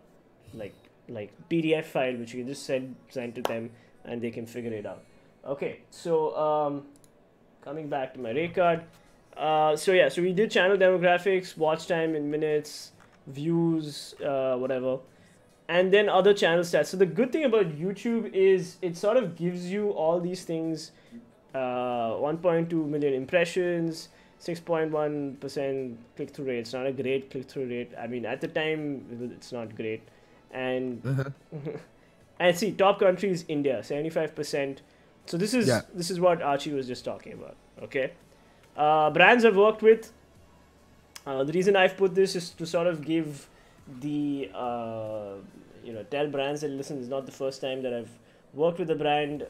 [SPEAKER 2] like PDF file which you can just send to them and they can figure it out. Okay, so coming back to my rate card. So we did channel demographics, watch time in minutes, views, whatever, and then other channel stats. So the good thing about YouTube is it sort of gives you all these things: 1.2 million impressions, 6.1% click through rate. It's not a great click through rate. I mean, at the time, it's not great. And
[SPEAKER 1] Uh-huh.
[SPEAKER 2] and see, top country is India, 75%. So this
[SPEAKER 1] Yeah.
[SPEAKER 2] is what Archie was just talking about. Okay, brands I've worked with. The reason I've put this is to sort of give the tell brands that listen, it's not the first time that I've worked with a brand.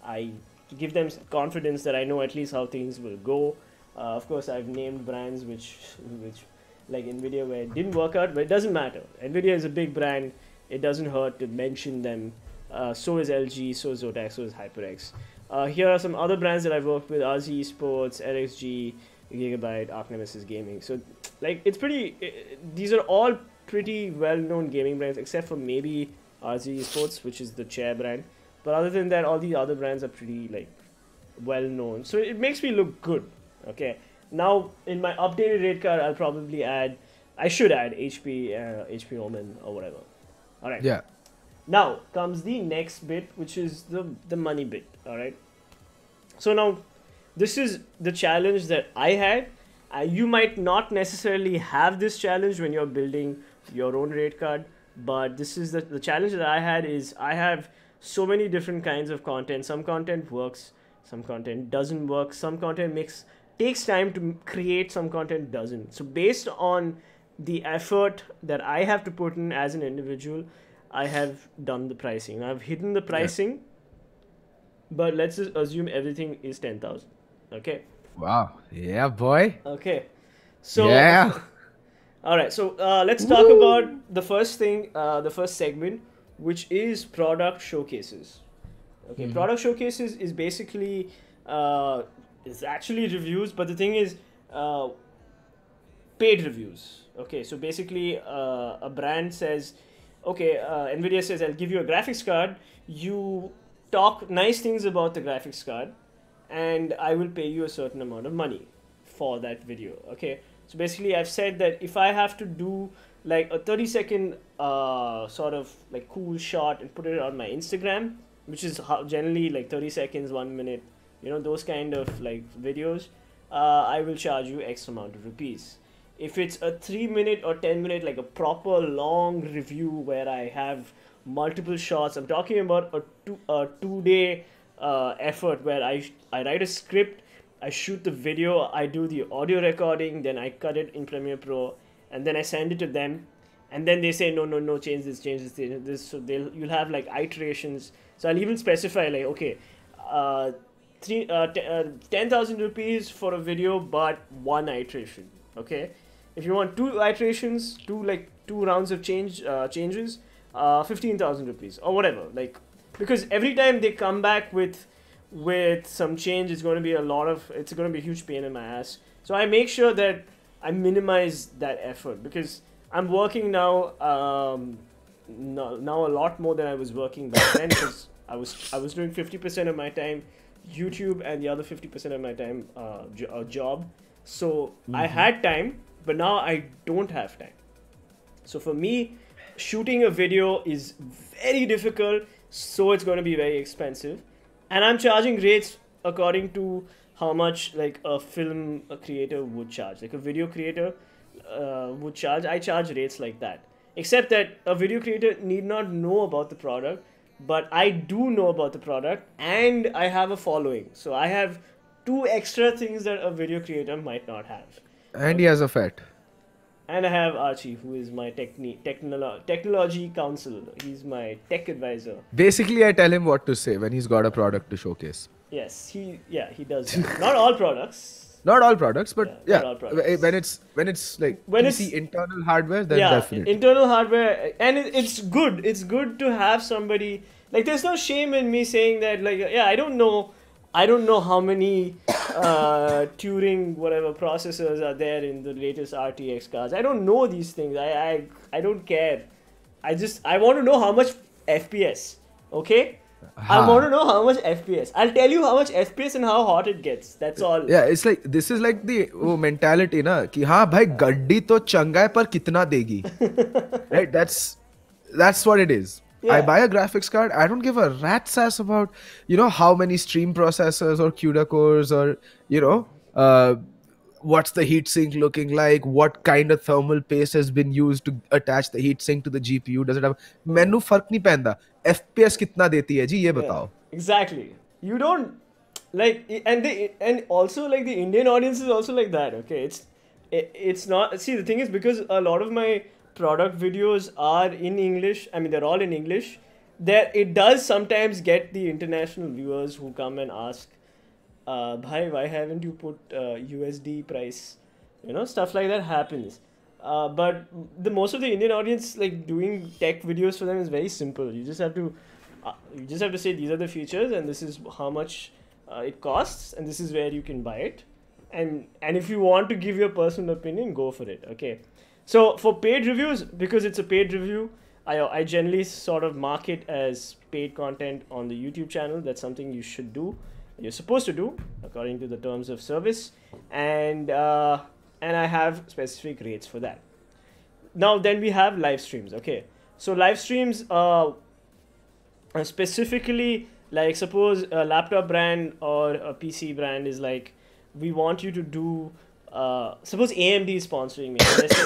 [SPEAKER 2] I give them confidence that I know at least how things will go. Of course, I've named brands which like Nvidia, where it didn't work out, but it doesn't matter. Nvidia is a big brand. It doesn't hurt to mention them. So is LG, so is Zotac, so is HyperX. Here are some other brands that I've worked with: RZ Sports, LXG, Gigabyte, Arc Nemesis Gaming. So, like, it's pretty. These are all pretty well-known gaming brands, except for maybe RZ Sports, which is the chair brand. But other than that, all the other brands are pretty like well-known. So it makes me look good. Okay. Now in my updated rate card, I'll probably add. I should add HP Omen or whatever. All right.
[SPEAKER 1] Yeah.
[SPEAKER 2] Now comes the next bit, which is the money bit. All right. So now, this is the challenge that I had. You might not necessarily have this challenge when you're building your own rate card, but this is the challenge that I had. Is I have so many different kinds of content. Some content works, some content doesn't work. Some content takes time to create, some content doesn't. So based on the effort that I have to put in as an individual, I have done the pricing. I've hidden the pricing, but let's just assume everything is 10,000. Okay.
[SPEAKER 1] Wow. Yeah, boy.
[SPEAKER 2] Okay. So
[SPEAKER 1] Yeah.
[SPEAKER 2] all right. So let's talk about the first thing, the first segment, which is product showcases. Okay, product showcases is basically it's actually reviews, but the thing is paid reviews. Okay, so basically a brand says, okay, Nvidia says, I'll give you a graphics card. You talk nice things about the graphics card, and I will pay you a certain amount of money for that video. Okay, so basically I've said that if I have to do like a 30-second sort of like cool shot and put it on my Instagram, which is generally like 30 seconds, 1 minute, those kind of like videos, I will charge you X amount of rupees. If it's a 3 minute or 10 minute, like a proper long review where I have multiple shots. I'm talking about a 2 day effort where I write a script, I shoot the video, I do the audio recording, then I cut it in Premiere Pro, and then I send it to them, and then they say no, change this, change this. So you'll have like iterations. So I'll even specify like, okay, uh, 10,000 rupees for a video, but one iteration. Okay, if you want two iterations, two rounds of changes, 15,000 rupees or whatever. Like, because every time they come back with some change, it's going to be it's going to be a huge pain in my ass. So I make sure that I minimize that effort, because I'm working now now a lot more than I was working back then, because I was doing 50% of my time YouTube and the other 50% of my time job. So I had time, but now I don't have time. So for me, shooting a video is very difficult, so it's going to be very expensive, and I'm charging rates according to how much like a creator would charge, like a video creator would charge. I charge rates like that, except that a video creator need not know about the product, but I do know about the product, and I have a following, so I have two extra things that a video creator might not have.
[SPEAKER 1] And he has a fat.
[SPEAKER 2] And I have Archie, who is my technology counsel. He's my tech advisor.
[SPEAKER 1] Basically, I tell him what to say when he's got a product to showcase.
[SPEAKER 2] Yes, he does that. Not all products.
[SPEAKER 1] Not all products, but
[SPEAKER 2] not all products.
[SPEAKER 1] When it's like
[SPEAKER 2] When
[SPEAKER 1] PC internal hardware, then
[SPEAKER 2] yeah,
[SPEAKER 1] definitely.
[SPEAKER 2] Internal hardware, and it's good. It's good to have somebody, like, there's no shame in me saying that, like, yeah, I don't know how many Turing whatever processors are there in the latest RTX cards. I don't know these things. I don't care. I want to know how much FPS. Okay? I want to know how much FPS. I'll tell you how much FPS and how hot it gets. That's all.
[SPEAKER 1] Yeah, it's like, this is like the mentality na कि हाँ भाई गड्डी तो चंगा है पर कितना देगी. Right? That's what it is. Yeah. I buy a graphics card, I don't give a rat's ass about, how many stream processors or CUDA cores, or, what's the heatsink looking like, what kind of thermal paste has been used to attach the heatsink to the GPU, does it have... मैनू फर्क नहीं पैंदा, FPS कितना देती है जी ये बताओ.
[SPEAKER 2] Exactly. You don't, like, and also, like, the Indian audience is also like that, okay? It's not... See, the thing is, because a lot of my product videos are in English, I mean, they're all in English, it does sometimes get the international viewers who come and ask, bhai, why haven't you put USD price? Stuff like that happens. But the most of the Indian audience, like, doing tech videos for them is very simple. You just have to say, these are the features, and this is how much it costs, and this is where you can buy it. And if you want to give your personal opinion, go for it, okay? So for paid reviews, because it's a paid review, I generally sort of mark it as paid content on the YouTube channel. That's something you should do. You're supposed to do according to the terms of service, and I have specific rates for that. Now then we have live streams. Okay, so live streams specifically, like, suppose a laptop brand or a PC brand is like, we want you to do. Suppose AMD is sponsoring me.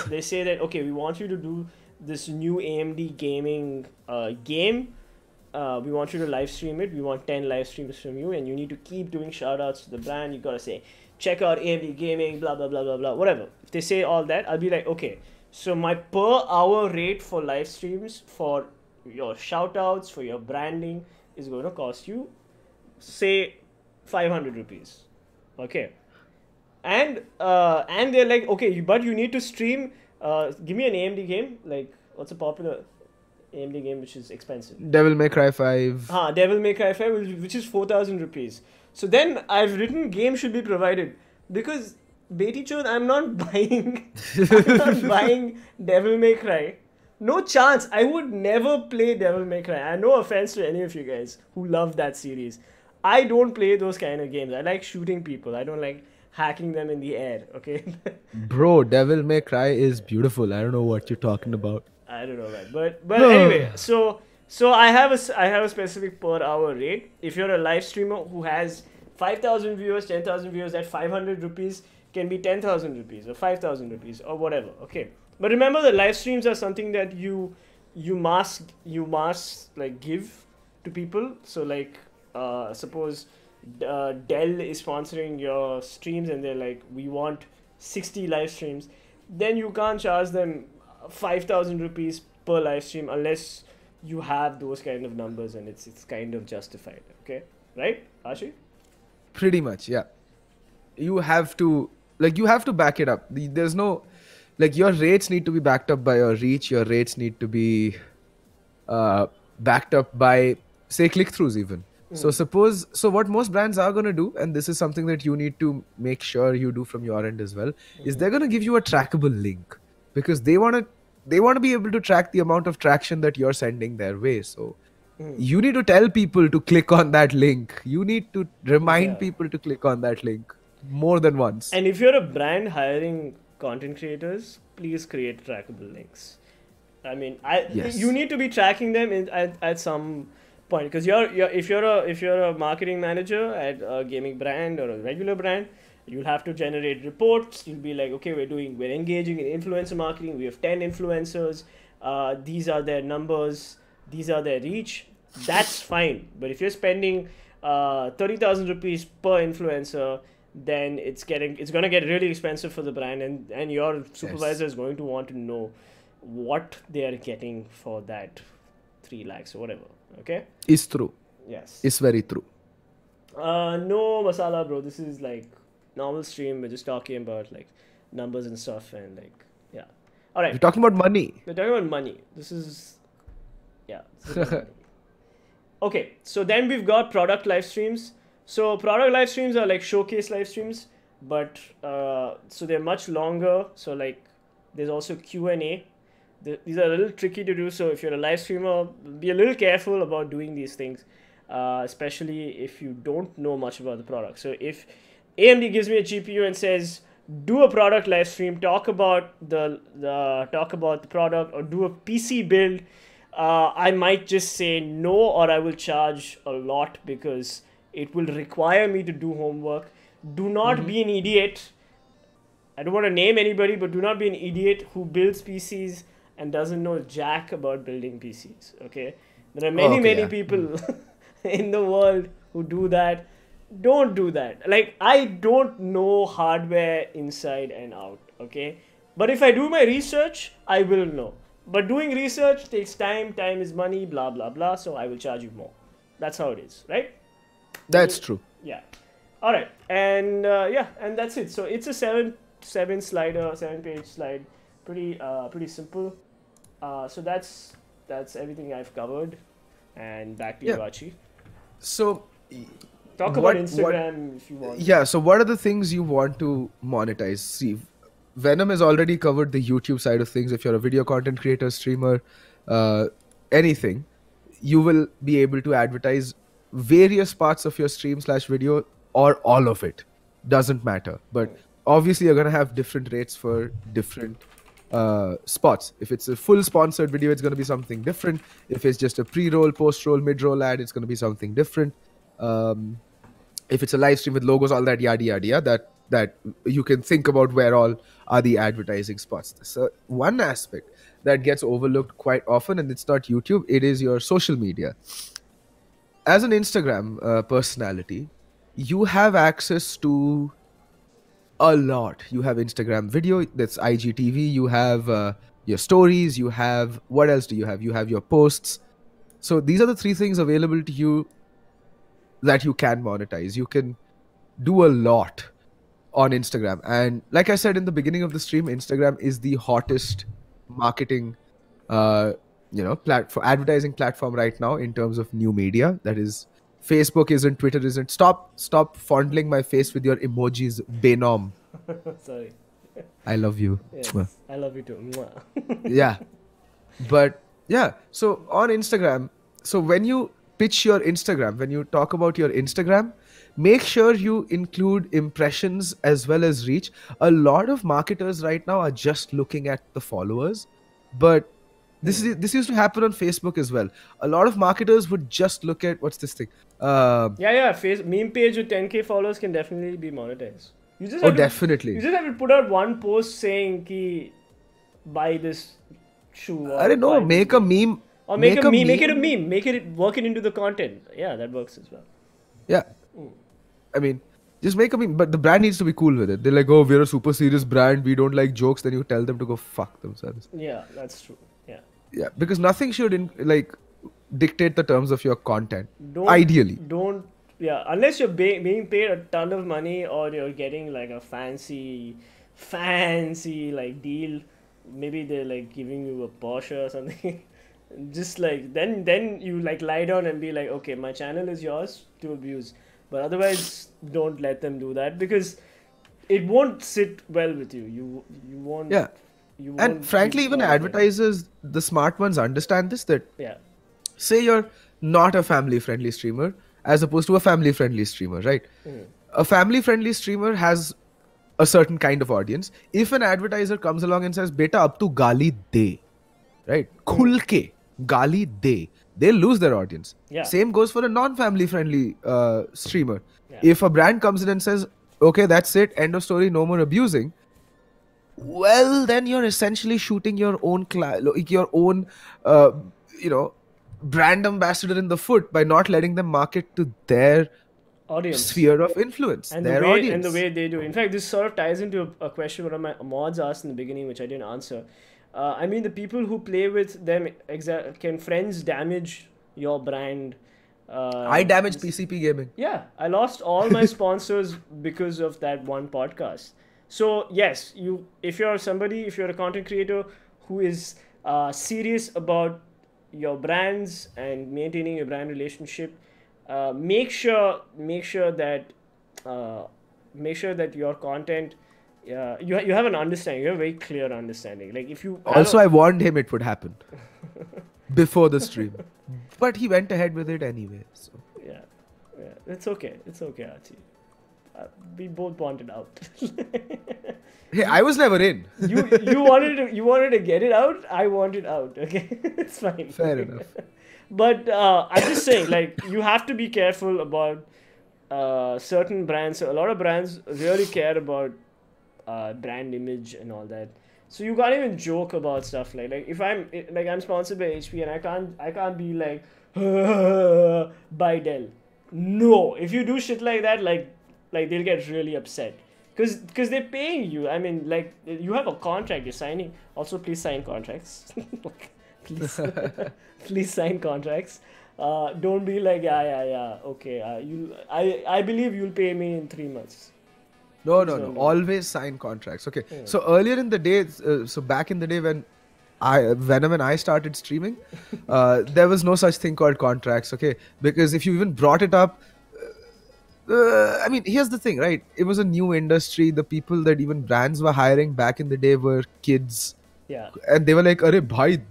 [SPEAKER 2] They say that, okay, we want you to do this new AMD gaming game. We want you to live stream it. We want 10 live streams from you, and you need to keep doing shout outs to the brand. You gotta say, check out AMD gaming, blah blah blah blah blah, whatever. If they say all that, I'll be like, okay, so my per hour rate for live streams, for your shout outs, for your branding, is going to cost you, say, 500 rupees. Okay. And they're like, okay, but you need to stream, give me an AMD game, like, what's a popular AMD game which is expensive?
[SPEAKER 1] Devil May Cry 5.
[SPEAKER 2] Devil May Cry 5, which is 4,000 rupees. So then I've written game should be provided, because Beti Chod, I'm not buying Devil May Cry. No chance. I would never play Devil May Cry. No offense to any of you guys who love that series. I don't play those kind of games. I like shooting people. I don't like hacking them in the air, okay?
[SPEAKER 1] Bro, Devil May Cry is beautiful. I don't know what you're talking about.
[SPEAKER 2] I don't know, man. But anyway, so I have a specific per hour rate. If you're a live streamer who has 5,000 viewers, 10,000 viewers, that 500 rupees can be 10,000 rupees or 5,000 rupees or whatever, okay? But remember, the live streams are something that you you must like give to people. So like suppose Dell is sponsoring your streams and they're like, we want 60 live streams, then you can't charge them 5,000 rupees per live stream unless you have those kind of numbers and it's kind of justified. Okay, right, Ashi?
[SPEAKER 1] Pretty much, yeah. You have to you have to back it up. There's no your rates need to be backed up by your reach. Your rates need to be backed up by say click-throughs even. So what most brands are going to do, and this is something that you need to make sure you do from your end as well, is they're going to give you a trackable link, because they want to be able to track the amount of traction that you're sending their way. So you need to tell people to click on that link. You need to remind
[SPEAKER 2] Yeah.
[SPEAKER 1] people to click on that link more than once.
[SPEAKER 2] And if you're a brand hiring content creators, please create trackable links. I mean,
[SPEAKER 1] Yes.
[SPEAKER 2] you need to be tracking them at some point, because if you're a marketing manager at a gaming brand or a regular brand, you'll have to generate reports. You'll be like, okay, we're engaging in influencer marketing. We have 10 influencers. These are their numbers. These are their reach. That's fine. But if you're spending 30,000 rupees per influencer, then it's gonna get really expensive for the brand, and your supervisor is going to want to know what they are getting for that 3 lakhs or whatever. Okay.
[SPEAKER 1] It's true.
[SPEAKER 2] Yes.
[SPEAKER 1] It's very true.
[SPEAKER 2] No masala, bro. This is like normal stream. We're just talking about like numbers and stuff, and like, yeah. All right.
[SPEAKER 1] We're talking about money.
[SPEAKER 2] We're talking about money. This is money. Okay, so then we've got product live streams. So product live streams are like showcase live streams, but so they're much longer. So like there's also Q&A. These are a little tricky to do. So if you're a live streamer, be a little careful about doing these things, especially if you don't know much about the product. So if AMD gives me a GPU and says, do a product live stream, talk about the product, or do a PC build, I might just say no, or I will charge a lot because it will require me to do homework. Do not be an idiot. I don't want to name anybody, but do not be an idiot who builds PCs and doesn't know jack about building PCs. Okay, there are many people in the world who do that. Don't do that. Like, I don't know hardware inside and out. Okay, but if I do my research, I will know. But doing research takes time. Time is money. Blah blah blah. So I will charge you more. That's how it is, right?
[SPEAKER 1] That's true.
[SPEAKER 2] Yeah. All right. And and that's it. So it's a seven page slide. Pretty simple. So that's everything I've covered. And back to you, Archie.
[SPEAKER 1] So
[SPEAKER 2] Talk about Instagram if you want.
[SPEAKER 1] Yeah. So what are the things you want to monetize? See, Venom has already covered the YouTube side of things. If you're a video content creator, streamer, anything, you will be able to advertise various parts of your stream/video, or all of it. Doesn't matter. But obviously, you're gonna have different rates for different spots. If it's a full sponsored video, it's gonna be something different. If it's just a pre-roll, post-roll, mid-roll ad, it's gonna be something different. If it's a live stream with logos, all that yada yada yada, that you can think about where all are the advertising spots. So one aspect that gets overlooked quite often, and it's not YouTube, it is your social media. As an Instagram personality, you have access to a lot. You have Instagram video, that's IGTV, you have your stories, you have, what else do you have? You have your posts. So these are the 3 things available to you that you can monetize. You can do a lot on Instagram. And like I said in the beginning of the stream, Instagram is the hottest marketing for advertising platform right now in terms of new media. That is, Facebook isn't, Twitter isn't. Stop fondling my face with your emojis, Benom.
[SPEAKER 2] Sorry.
[SPEAKER 1] I love you.
[SPEAKER 2] Yes, I love you too.
[SPEAKER 1] Yeah. But yeah, so on Instagram, so when you pitch your Instagram, when you talk about your Instagram, make sure you include impressions as well as reach. A lot of marketers right now are just looking at the followers, but this used to happen on Facebook as well. A lot of marketers would just look at, what's this thing?
[SPEAKER 2] Meme page with 10k followers can definitely be monetized. You just have
[SPEAKER 1] definitely.
[SPEAKER 2] You just have to put out one post saying ki buy this shoe
[SPEAKER 1] I
[SPEAKER 2] or
[SPEAKER 1] don't know,
[SPEAKER 2] five
[SPEAKER 1] make a
[SPEAKER 2] rupees.
[SPEAKER 1] meme.
[SPEAKER 2] Or make a meme, make it a
[SPEAKER 1] meme.
[SPEAKER 2] meme, make it work it into the content. Yeah, that works as well.
[SPEAKER 1] Yeah. I mean, just make a meme. But the brand needs to be cool with it. They're like, oh, we're a super serious brand. We don't like jokes. Then you tell them to go fuck themselves.
[SPEAKER 2] Yeah, that's true. Yeah.
[SPEAKER 1] Yeah. Because nothing should, dictate the terms of your content.
[SPEAKER 2] Don't
[SPEAKER 1] Ideally.
[SPEAKER 2] don't yeah, unless you're being paid a ton of money or you're getting like a fancy like deal. Maybe they're like giving you a Porsche or something. Just like then you like lie down and be like, okay, my channel is yours to abuse. But otherwise, don't let them do that because it won't sit well with you. You won't.
[SPEAKER 1] Yeah.
[SPEAKER 2] You
[SPEAKER 1] And
[SPEAKER 2] won't
[SPEAKER 1] frankly,
[SPEAKER 2] be
[SPEAKER 1] even
[SPEAKER 2] proud of it.
[SPEAKER 1] advertisers, the smart ones understand this, that
[SPEAKER 2] Yeah.
[SPEAKER 1] say you're not a family friendly streamer as opposed to a family friendly streamer, right? A family friendly streamer has a certain kind of audience. If an advertiser comes along and says, beta, ab tu gali de, right? Khul ke, gali de, they'll lose their audience.
[SPEAKER 2] Yeah.
[SPEAKER 1] Same goes for a non family friendly streamer.
[SPEAKER 2] Yeah.
[SPEAKER 1] If a brand comes in and says, okay, that's it, end of story, no more abusing, well, then you're essentially shooting your own uh, you know brand ambassador in the foot by not letting them market to their
[SPEAKER 2] Audience.
[SPEAKER 1] sphere of influence,
[SPEAKER 2] And
[SPEAKER 1] their audience.
[SPEAKER 2] the way they do. In fact, this sort of ties into a question one of my mods asked in the beginning, which I didn't answer. I mean, the people who play with them, can friends damage your brand?
[SPEAKER 1] I damaged PCP gaming.
[SPEAKER 2] Yeah, I lost all my sponsors because of that one podcast. So yes, if you're a content creator who is serious about your brands and maintaining your brand relationship, make sure that your content, you have an understanding, you have a very clear understanding. Like if you
[SPEAKER 1] Also, I warned him it would happen before the stream, but he went ahead with it anyway. So
[SPEAKER 2] yeah, it's okay, Archie. We both wanted out.
[SPEAKER 1] hey, I was never in.
[SPEAKER 2] you wanted to get it out. I want it out. Okay, it's fine.
[SPEAKER 1] Fair enough.
[SPEAKER 2] But I'm just saying, like, you have to be careful about certain brands. A lot of brands really care about brand image and all that. So you can't even joke about stuff like if I'm sponsored by HP and I can't be like by Dell. No, if you do shit like that, like they'll get really upset because they're paying you. I mean, like, you have a contract you're signing. Also, please sign contracts. Please, please sign contracts. Don't be like, yeah, okay. I believe you'll pay me in 3 months.
[SPEAKER 1] No. Always sign contracts. Okay. So earlier in the day, so back in the day when Venom and I started streaming, there was no such thing called contracts. Okay, because if you even brought it up, I mean, here's the thing, right? It was a new industry. The people that even brands were hiring back in the day were kids.
[SPEAKER 2] Yeah.
[SPEAKER 1] And they were like, "Arey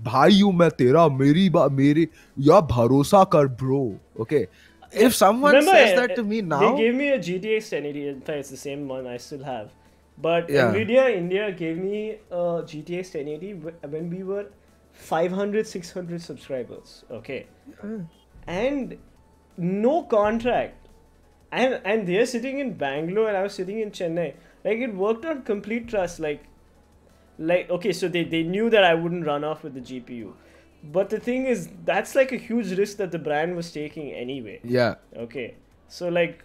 [SPEAKER 1] bhai, you main tera, mere, ya bharosa kar, bro." Okay. If someone says that to me now,
[SPEAKER 2] they gave me a GTX 1080. In fact, it's the same one I still have. But
[SPEAKER 1] Yeah.
[SPEAKER 2] Nvidia India gave me a GTX 1080 when we were 500, 600 subscribers. Okay. And no contract. And they're sitting in Bangalore and I was sitting in Chennai. Like, it worked on complete trust. Like okay, so they knew that I wouldn't run off with the GPU. But the thing is, that's like a huge risk that the brand was taking anyway.
[SPEAKER 1] yeah.
[SPEAKER 2] Okay. So, like,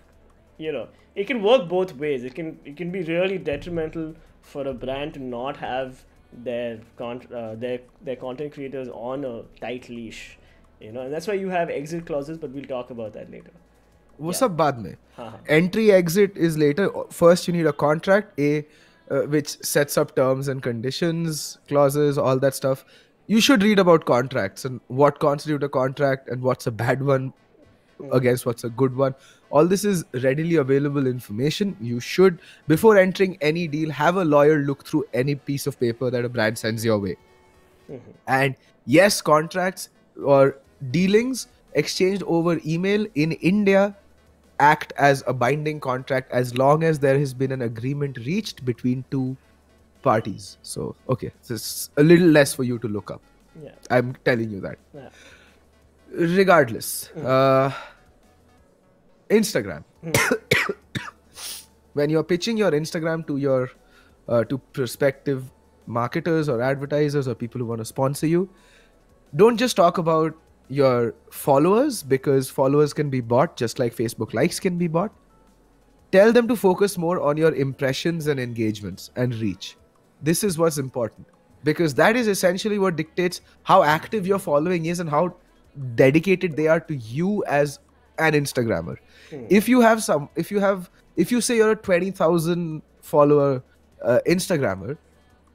[SPEAKER 2] it can work both ways. It can be really detrimental for a brand to not have their content creators on a tight leash. And that's why you have exit clauses, but we'll talk about that later.
[SPEAKER 1] वो सब बाद में.
[SPEAKER 2] हाँ.
[SPEAKER 1] Entry exit is later. First, you need a contract, which sets up terms and conditions, clauses, all that stuff. You should read about contracts and what constitutes a contract and what's a bad one against what's a good one. All this is readily available information. You should, before entering any deal, have a lawyer look through any piece of paper that a brand sends your way. And yes, contracts or dealings exchanged over email in India act as a binding contract as long as there has been an agreement reached between two parties. So, okay, this is a little less for you to look up.
[SPEAKER 2] Yeah.
[SPEAKER 1] I'm telling you that.
[SPEAKER 2] Yeah.
[SPEAKER 1] Regardless, Instagram. When you're pitching your Instagram to your to prospective marketers or advertisers or people who want to sponsor you, don't just talk about your followers, because followers can be bought just like Facebook likes can be bought. Tell them to focus more on your impressions and engagements and reach. This is what's important, because that is essentially what dictates how active your following is and how dedicated they are to you as an Instagrammer. If you say you're a 20,000 follower Instagrammer,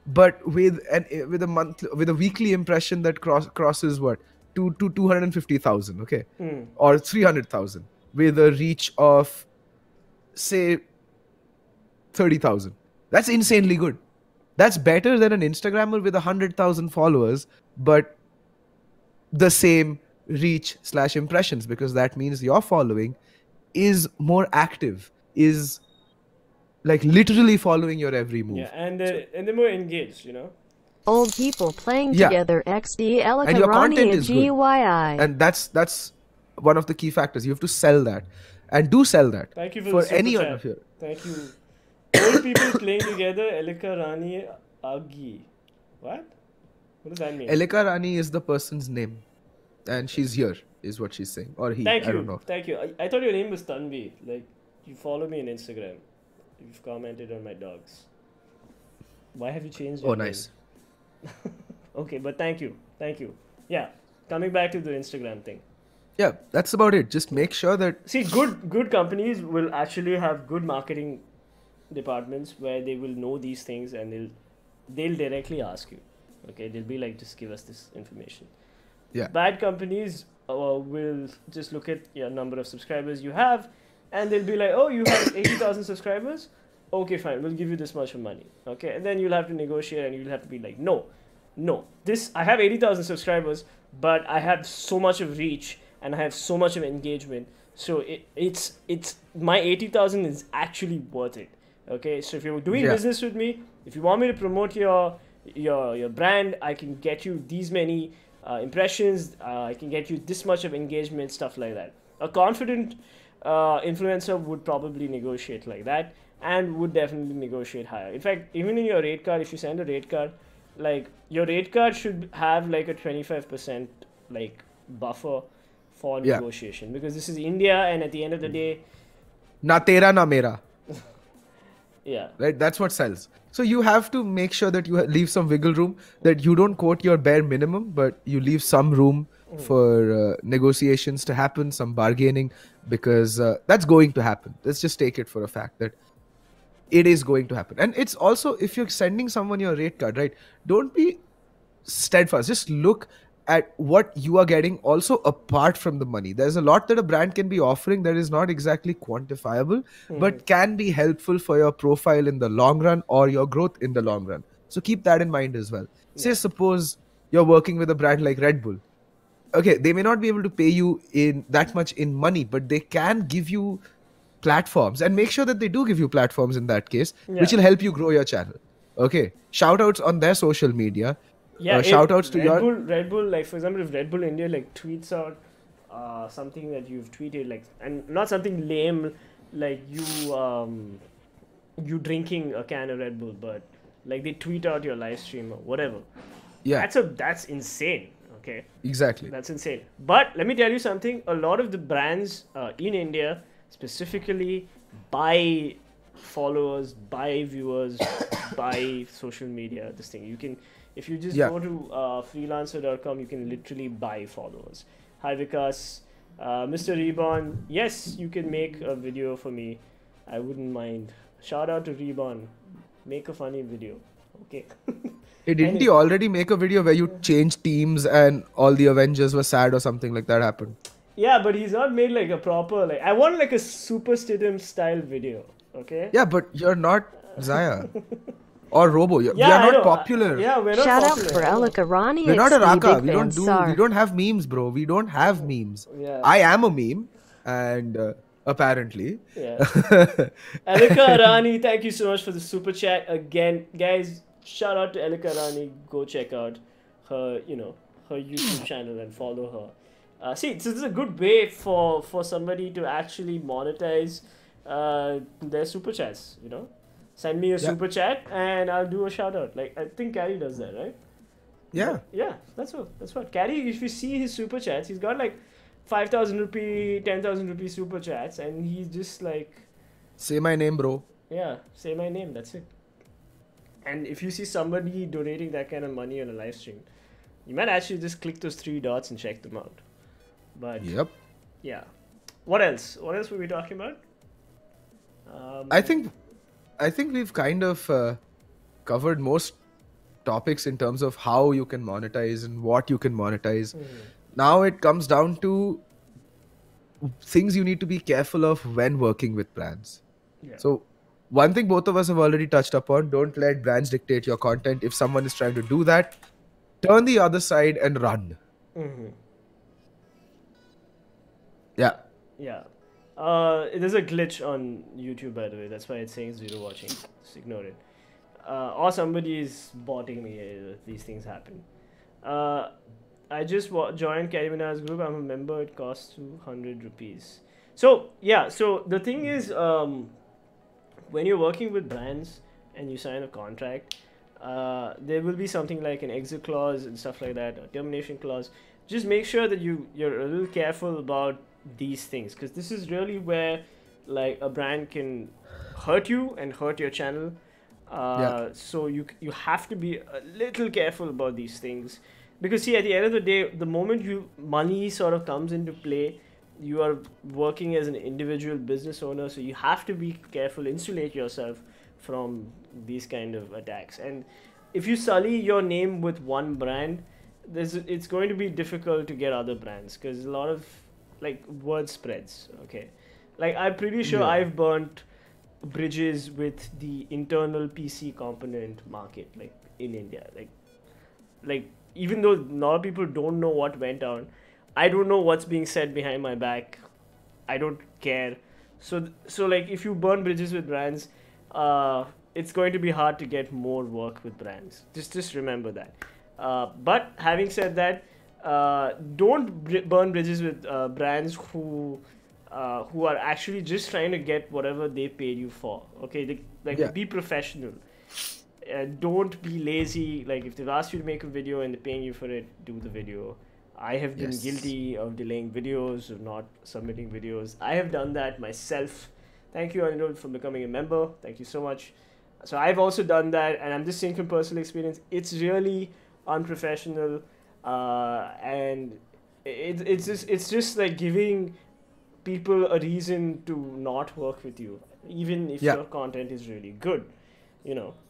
[SPEAKER 1] but with a weekly impression that crosses what, to 250,000, okay, or 300,000, with a reach of say 30,000, that's insanely good. That's better than an Instagrammer with 100,000 followers but the same reach / impressions, because that means your following is more active, is like literally following your every move.
[SPEAKER 2] Yeah, and they're more engaged, you know.
[SPEAKER 3] Old people playing
[SPEAKER 1] Yeah.
[SPEAKER 3] together. XD
[SPEAKER 1] And your content
[SPEAKER 3] Elika
[SPEAKER 1] is good.
[SPEAKER 3] GYI.
[SPEAKER 1] And that's one of the key factors. You have to sell that, and do sell that.
[SPEAKER 2] Thank you
[SPEAKER 1] for
[SPEAKER 2] the super
[SPEAKER 1] any
[SPEAKER 2] chat.
[SPEAKER 1] one of your.
[SPEAKER 2] Thank you. Old people playing together. Elika Rani Agi. What? What does that mean?
[SPEAKER 1] Elika Rani is the person's name, and she's here, is what she's saying, or he.
[SPEAKER 2] Thank you.
[SPEAKER 1] I don't know.
[SPEAKER 2] Thank you. I thought your name was Tanvi. Like, you follow me on Instagram. You've commented on my dogs. Why have you changed your name?
[SPEAKER 1] Nice.
[SPEAKER 2] Okay, but thank you. Thank you. Yeah, coming back to the Instagram thing.
[SPEAKER 1] Yeah, that's about it. Just make sure that.
[SPEAKER 2] See, good companies will actually have good marketing departments where they will know these things and they'll directly ask you. Okay, they'll be like, just give us this information.
[SPEAKER 1] Yeah.
[SPEAKER 2] Bad companies will just look at your number of subscribers you have, and they'll be like, oh, you have 80,000 subscribers? Okay, fine, we'll give you this much of money. Okay, and then you'll have to negotiate and you'll have to be like, no, I have 80,000 subscribers, but I have so much of reach and I have so much of engagement. So it's my 80,000 is actually worth it. Okay, so if you're doing business with me, if you want me to promote your brand, I can get you these many impressions, I can get you this much of engagement, stuff like that. A confident influencer would probably negotiate like that and would definitely negotiate higher. In fact, even in your rate card, if you send a rate card, like your rate card should have like a 25% like buffer for negotiation, because this is India, and at the end of the day,
[SPEAKER 1] Na tera na mera.
[SPEAKER 2] Yeah.
[SPEAKER 1] Right? That's what sells. So you have to make sure that you leave some wiggle room, that you don't quote your bare minimum, but you leave some room for negotiations to happen, some bargaining, because that's going to happen. Let's just take it for a fact that it is going to happen. And it's also, if you're sending someone your rate card, right, don't be steadfast. Just look at what you are getting also apart from the money. There's a lot that a brand can be offering that is not exactly quantifiable, but can be helpful for your profile in the long run or your growth in the long run. So keep that in mind as well. Say suppose you're working with a brand like Red Bull. Okay, they may not be able to pay you in that much in money, but they can give you platforms, and make sure that they do give you platforms in that case, which will help you grow your channel. Okay, shout outs on their social media.
[SPEAKER 2] Yeah,
[SPEAKER 1] shout outs to
[SPEAKER 2] Red Bull, like for example, if Red Bull India like tweets out something that you've tweeted, like, and not something lame like you drinking a can of Red Bull, but like they tweet out your live stream or whatever.
[SPEAKER 1] Yeah,
[SPEAKER 2] that's insane. Okay,
[SPEAKER 1] exactly,
[SPEAKER 2] that's insane. But let me tell you something: a lot of the brands in India specifically buy followers, buy viewers, buy social media. This thing you can. If you just go to freelancer.com, you can literally buy followers. Hi Vikas, Mr. Reborn. Yes, you can make a video for me. I wouldn't mind. Shout out to Reborn. Make a funny video. Okay.
[SPEAKER 1] Didn't you already make a video where you changed teams and all the Avengers were sad or something like that happened?
[SPEAKER 2] Yeah, but he's not made like a proper, like, I want like a Super Stadium style video. Okay.
[SPEAKER 1] Yeah, but you're not Zaya. Or Robo. We are not popular.
[SPEAKER 2] We're not
[SPEAKER 3] Shout
[SPEAKER 2] popular.
[SPEAKER 3] out for Elika Rani.
[SPEAKER 1] We're not a Raka.
[SPEAKER 3] We
[SPEAKER 1] don't have memes, bro. We don't have memes.
[SPEAKER 2] Yeah.
[SPEAKER 1] I am a meme, and apparently.
[SPEAKER 2] Yeah. Elika Rani, thank you so much for the super chat again, guys. Shout out to Elika Rani. Go check out her, her YouTube channel and follow her. See, this is a good way for somebody to actually monetize their super chats. Send me a
[SPEAKER 1] Yeah.
[SPEAKER 2] super chat and I'll do a shout out. Like I think Carrie does that, right?
[SPEAKER 1] Yeah.
[SPEAKER 2] Yeah, that's what. That's what. Carrie, if you see his super chats, he's got like 5,000 rupee, 10,000 rupee super chats, and he's just like,
[SPEAKER 1] Say my name, bro.
[SPEAKER 2] yeah, say my name. That's it. And if you see somebody donating that kind of money on a live stream, you might actually just click those three dots and check them out. But
[SPEAKER 1] Yep.
[SPEAKER 2] yeah, what else? What else were we talking about?
[SPEAKER 1] I think we've kind of covered most topics in terms of how you can monetize and what you can monetize. Now it comes down to things you need to be careful of when working with brands.
[SPEAKER 2] Yeah.
[SPEAKER 1] So one thing both of us have already touched upon, don't let brands dictate your content. If someone is trying to do that, turn the other side and run. Yeah.
[SPEAKER 2] Yeah. There's a glitch on YouTube, by the way. That's why it's saying zero watching. Just ignore it. Or somebody is botting me. These things happen. I just joined Karimina's group. I'm a member. It costs 200 rupees. So, yeah. So, the thing is, when you're working with brands and you sign a contract, there will be something like an exit clause and stuff like that, a termination clause. Just make sure that you're a little careful about these things, because this is really where like a brand can hurt you and hurt your channel. So you have to be a little careful about these things, because see, at the end of the day, the moment money sort of comes into play, you are working as an individual business owner, so you have to be careful, insulate yourself from these kind of attacks. And if you sully your name with one brand, it's going to be difficult to get other brands, because a lot of like word spreads. Okay, like I'm pretty sure I've burnt bridges with the internal PC component market, like in India. Like even though a lot of people don't know what went on, I don't know what's being said behind my back. I don't care. So like if you burn bridges with brands, it's going to be hard to get more work with brands. Just remember that. But having said that, don't burn bridges with brands who are actually just trying to get whatever they paid you for. Okay, be professional. Don't be lazy. Like if they've asked you to make a video and they're paying you for it, do the video. I have been guilty of delaying videos, of not submitting videos. I have done that myself. Thank you, Anirudh, for becoming a member. Thank you so much. So I've also done that, and I'm just saying from personal experience, it's really unprofessional, and it's just like giving people a reason to not work with you, even if your content is really good,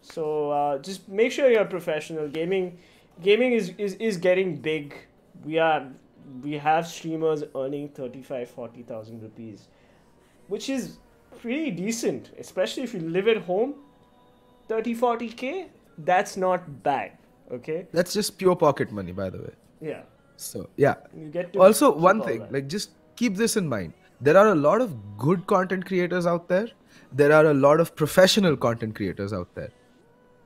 [SPEAKER 2] So just make sure you're professional. Gaming is getting big. We have streamers earning 35,000-40,000 rupees, which is pretty decent, especially if you live at home. 30-40K, that's not bad. Okay,
[SPEAKER 1] that's just pure pocket money, by the way.
[SPEAKER 2] Yeah.
[SPEAKER 1] So yeah,
[SPEAKER 2] you get to
[SPEAKER 1] also one thing, like just keep this in mind. There are a lot of good content creators out there. There are a lot of professional content creators out there.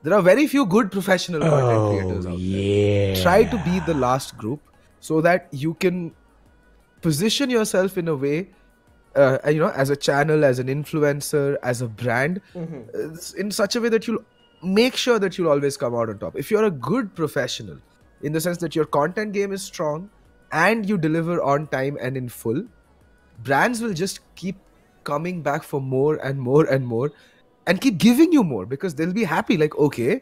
[SPEAKER 1] There are very few good professional content creators out there. Try to be the last group so that you can position yourself in a way, as a channel, as an influencer, as a brand, in such a way that you'll make sure that you'll always come out on top. If you're a good professional, in the sense that your content game is strong and you deliver on time and in full, brands will just keep coming back for more and more and more and keep giving you more, because they'll be happy. Like, okay,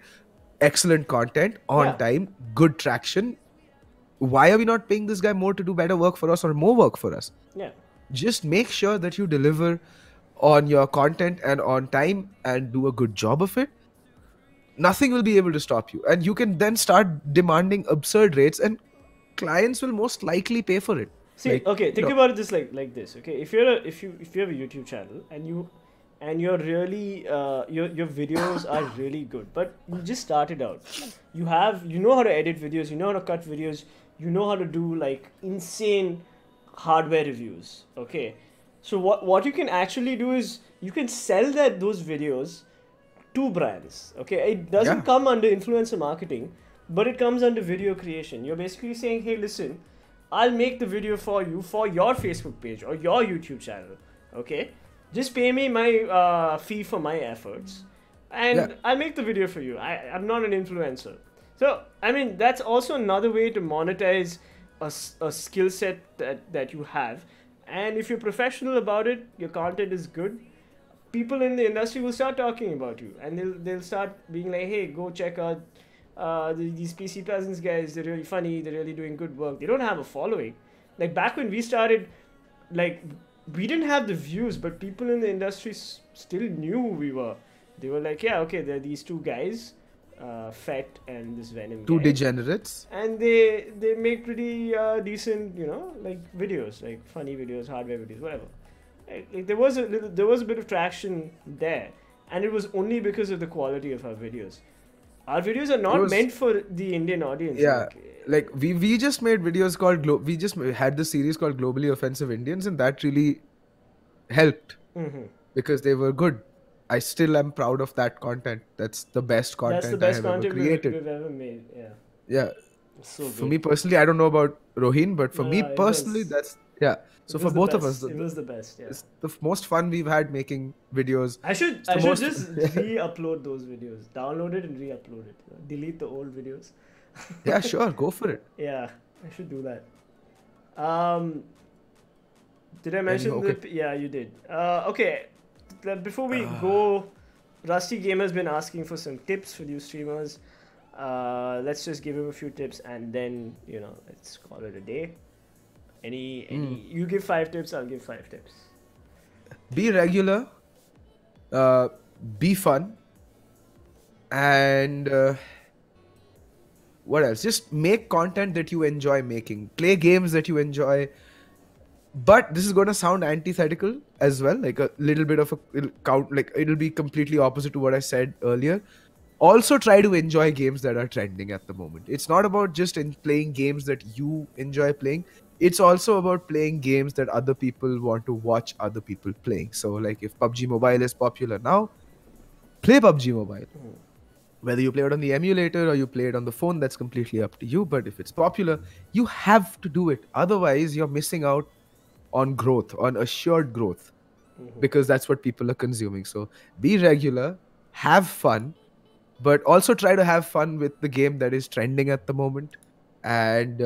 [SPEAKER 1] excellent content, on time, good traction. Why are we not paying this guy more to do better work for us or more work for us?
[SPEAKER 2] Yeah.
[SPEAKER 1] Just make sure that you deliver on your content and on time and do a good job of it. Nothing will be able to stop you. And you can then start demanding absurd rates and clients will most likely pay for it.
[SPEAKER 2] See, think about it just like this. Okay, if you have a YouTube channel and you're really your videos are really good, but you just started out, you know how to edit videos, you know how to cut videos, you know how to do like insane hardware reviews. Okay, so what you can actually do is you can sell those videos to brands. Okay, it doesn't come under influencer marketing, but it comes under video creation. You're basically saying, hey, listen, I'll make the video for you for your Facebook page or your YouTube channel. Okay, just pay me my fee for my efforts, and
[SPEAKER 1] Yeah.
[SPEAKER 2] I make the video for you. I'm not an influencer. So, I mean, that's also another way to monetize a skill set that you have. And if you're professional about it, your content is good, people in the industry will start talking about you, and they'll start being like, hey, go check out these PC Peasants guys. They're really funny. They're really doing good work. They don't have a following. Like back when we started, like we didn't have the views, but people in the industry still knew who we were. They were like, yeah, okay, there are these two guys, Fet and this Venom
[SPEAKER 1] Two
[SPEAKER 2] guy,
[SPEAKER 1] degenerates.
[SPEAKER 2] and they make pretty decent, like videos, like funny videos, hardware videos, whatever. Like, there was a bit of traction there, and it was only because of the quality of our videos. Our videos are
[SPEAKER 1] It
[SPEAKER 2] not
[SPEAKER 1] was
[SPEAKER 2] meant for the Indian audience.
[SPEAKER 1] yeah. Like we just made videos called we just had the series called Globally Offensive Indians, and that really helped
[SPEAKER 2] Mhm.
[SPEAKER 1] because they were good. I still am proud of that content. That's the best
[SPEAKER 2] That's the
[SPEAKER 1] content I
[SPEAKER 2] best
[SPEAKER 1] have ever
[SPEAKER 2] content
[SPEAKER 1] created.
[SPEAKER 2] we've ever made. Yeah,
[SPEAKER 1] Yeah.
[SPEAKER 2] so
[SPEAKER 1] For
[SPEAKER 2] good.
[SPEAKER 1] me personally, I don't know about Rohin, but for
[SPEAKER 2] No,
[SPEAKER 1] me
[SPEAKER 2] no,
[SPEAKER 1] personally, that's yeah. So for both of us,
[SPEAKER 2] It was the best. Yeah.
[SPEAKER 1] it's the most fun we've had making videos.
[SPEAKER 2] I should
[SPEAKER 1] It's the most
[SPEAKER 2] just re-upload those videos. Download it and re-upload it. Delete the old videos.
[SPEAKER 1] Yeah, sure, go for it.
[SPEAKER 2] Yeah, I should do that. Did I mention
[SPEAKER 1] okay.
[SPEAKER 2] Yeah, you did. Okay, before we go, Rusty Gamer's been asking for some tips for new streamers. Let's just give him a few tips and then let's call it a day. Any you give 5 tips, I'll give 5 tips.
[SPEAKER 1] Be regular, be fun, and what else? Just make content that you enjoy making. Play games that you enjoy. But this is going to sound antithetical as well, like a little bit of it'll be completely opposite to what I said earlier. Also try to enjoy games that are trending at the moment. It's not about just playing games that you enjoy playing. It's also about playing games that other people want to watch other people playing. So like if PUBG Mobile is popular now, play PUBG Mobile. Whether you play it on the emulator or you play it on the phone, that's completely up to you. But if it's popular, you have to do it. Otherwise, you're missing out on growth, on assured growth, because that's what people are consuming. So be regular, have fun, but also try to have fun with the game that is trending at the moment. And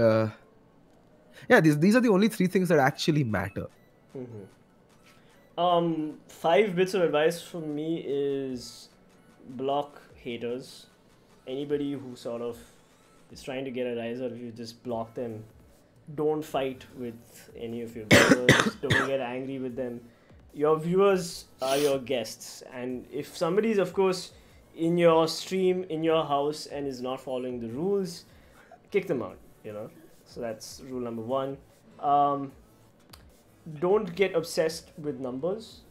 [SPEAKER 1] yeah, these are the only 3 things that actually matter.
[SPEAKER 2] 5 bits of advice from me is block haters. Anybody who sort of is trying to get a rise out of you, just block them. Don't fight with any of your viewers. Don't get angry with them. Your viewers are your guests, and if somebody is, of course, in your stream, in your house, and is not following the rules, kick them out. So that's rule number 1. Don't get obsessed with numbers,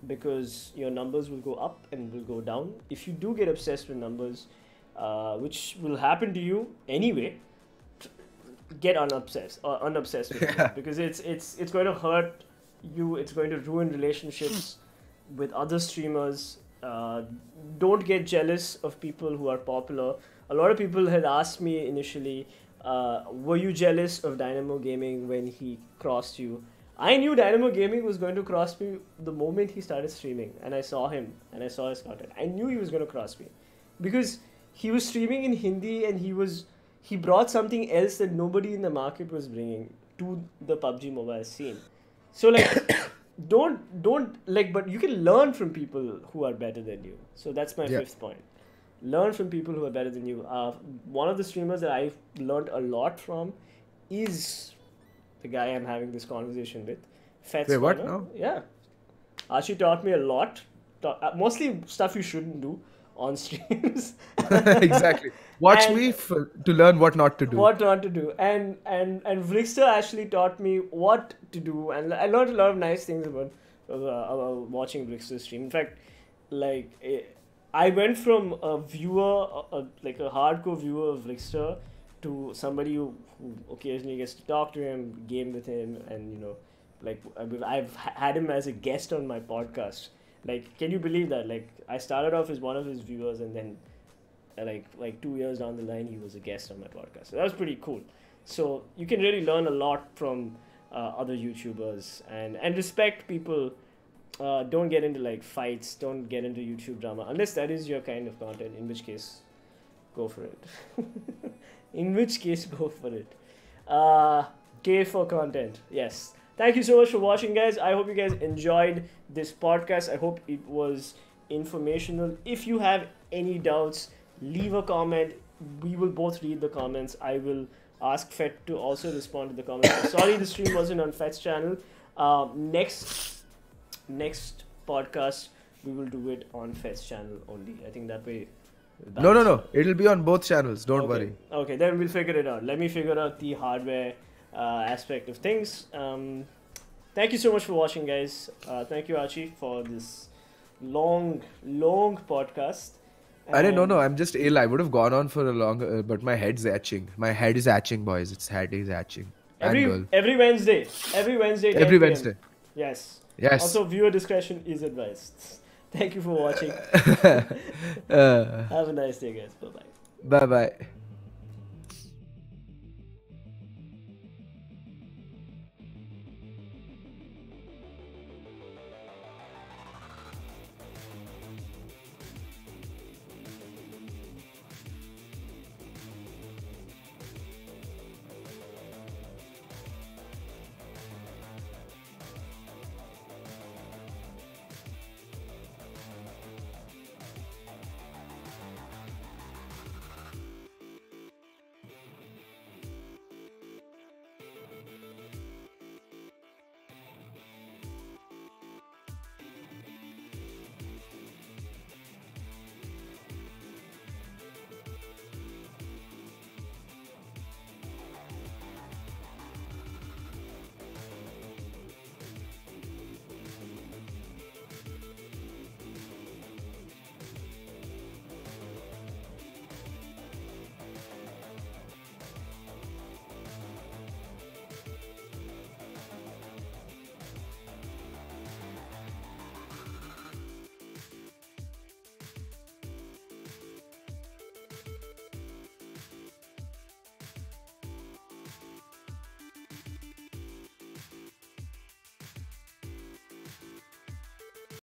[SPEAKER 2] because your numbers will go up and will go down. If you do get obsessed with numbers, which will happen to you anyway, get unobsessed with it, because it's going to hurt you. It's going to ruin relationships with other streamers. Don't get jealous of people who are popular. A lot of people had asked me initially, were you jealous of Dynamo Gaming when he crossed you? I knew Dynamo Gaming was going to cross me the moment he started streaming, and I saw him and I saw his content. I knew he was going to cross me, because he was streaming in Hindi, and he brought something else that nobody in the market was bringing to the PUBG Mobile scene. So like, but you can learn from people who are better than you. So that's my 5th point. Learn from people who are better than you. One of the streamers that I've learned a lot from is the guy I'm having this conversation with.
[SPEAKER 1] Wait, what now?
[SPEAKER 2] Yeah. Archie taught me a lot. Mostly stuff you shouldn't do on streams.
[SPEAKER 1] Exactly. Watch me to learn what not to do.
[SPEAKER 2] What not to do. And Vrixter actually taught me what to do. And I learned a lot of nice things about watching Vrixter's stream. In fact, I went from a viewer, like a hardcore viewer of Vrixter, to somebody who occasionally gets to talk to him, game with him, and I've had him as a guest on my podcast. Like, can you believe that? Like, I started off as one of his viewers, and then like 2 years down the line, he was a guest on my podcast. So that was pretty cool. So you can really learn a lot from other YouTubers, and respect people don't get into like fights. Don't get into YouTube drama unless that is your kind of content. In which case, go for it. In which case, go for it. K for content. Yes. Thank you so much for watching, guys. I hope you guys enjoyed this podcast. I hope it was informational. If you have any doubts, leave a comment. We will both read the comments. I will ask Fet to also respond to the comments. Sorry the stream wasn't on Fet's channel. Next podcast we will do it on Fet's channel only. I think that way.
[SPEAKER 1] No. It'll be on both channels. Don't worry.
[SPEAKER 2] Okay, then we'll figure it out. Let me figure out the hardware aspect of things. Thank you so much for watching, guys. Thank you, Archie, for this long podcast.
[SPEAKER 1] I didn't know. I'm just ill. I would have gone on for a long, but my head's itching. My head is itching, boys. Its head is itching.
[SPEAKER 2] Every Wednesday. Every Wednesday.
[SPEAKER 1] Every Wednesday.
[SPEAKER 2] Yes.
[SPEAKER 1] Yes.
[SPEAKER 2] Also, viewer discretion is advised. Thank you for watching. Have a nice day, guys. Bye bye.
[SPEAKER 1] Bye bye.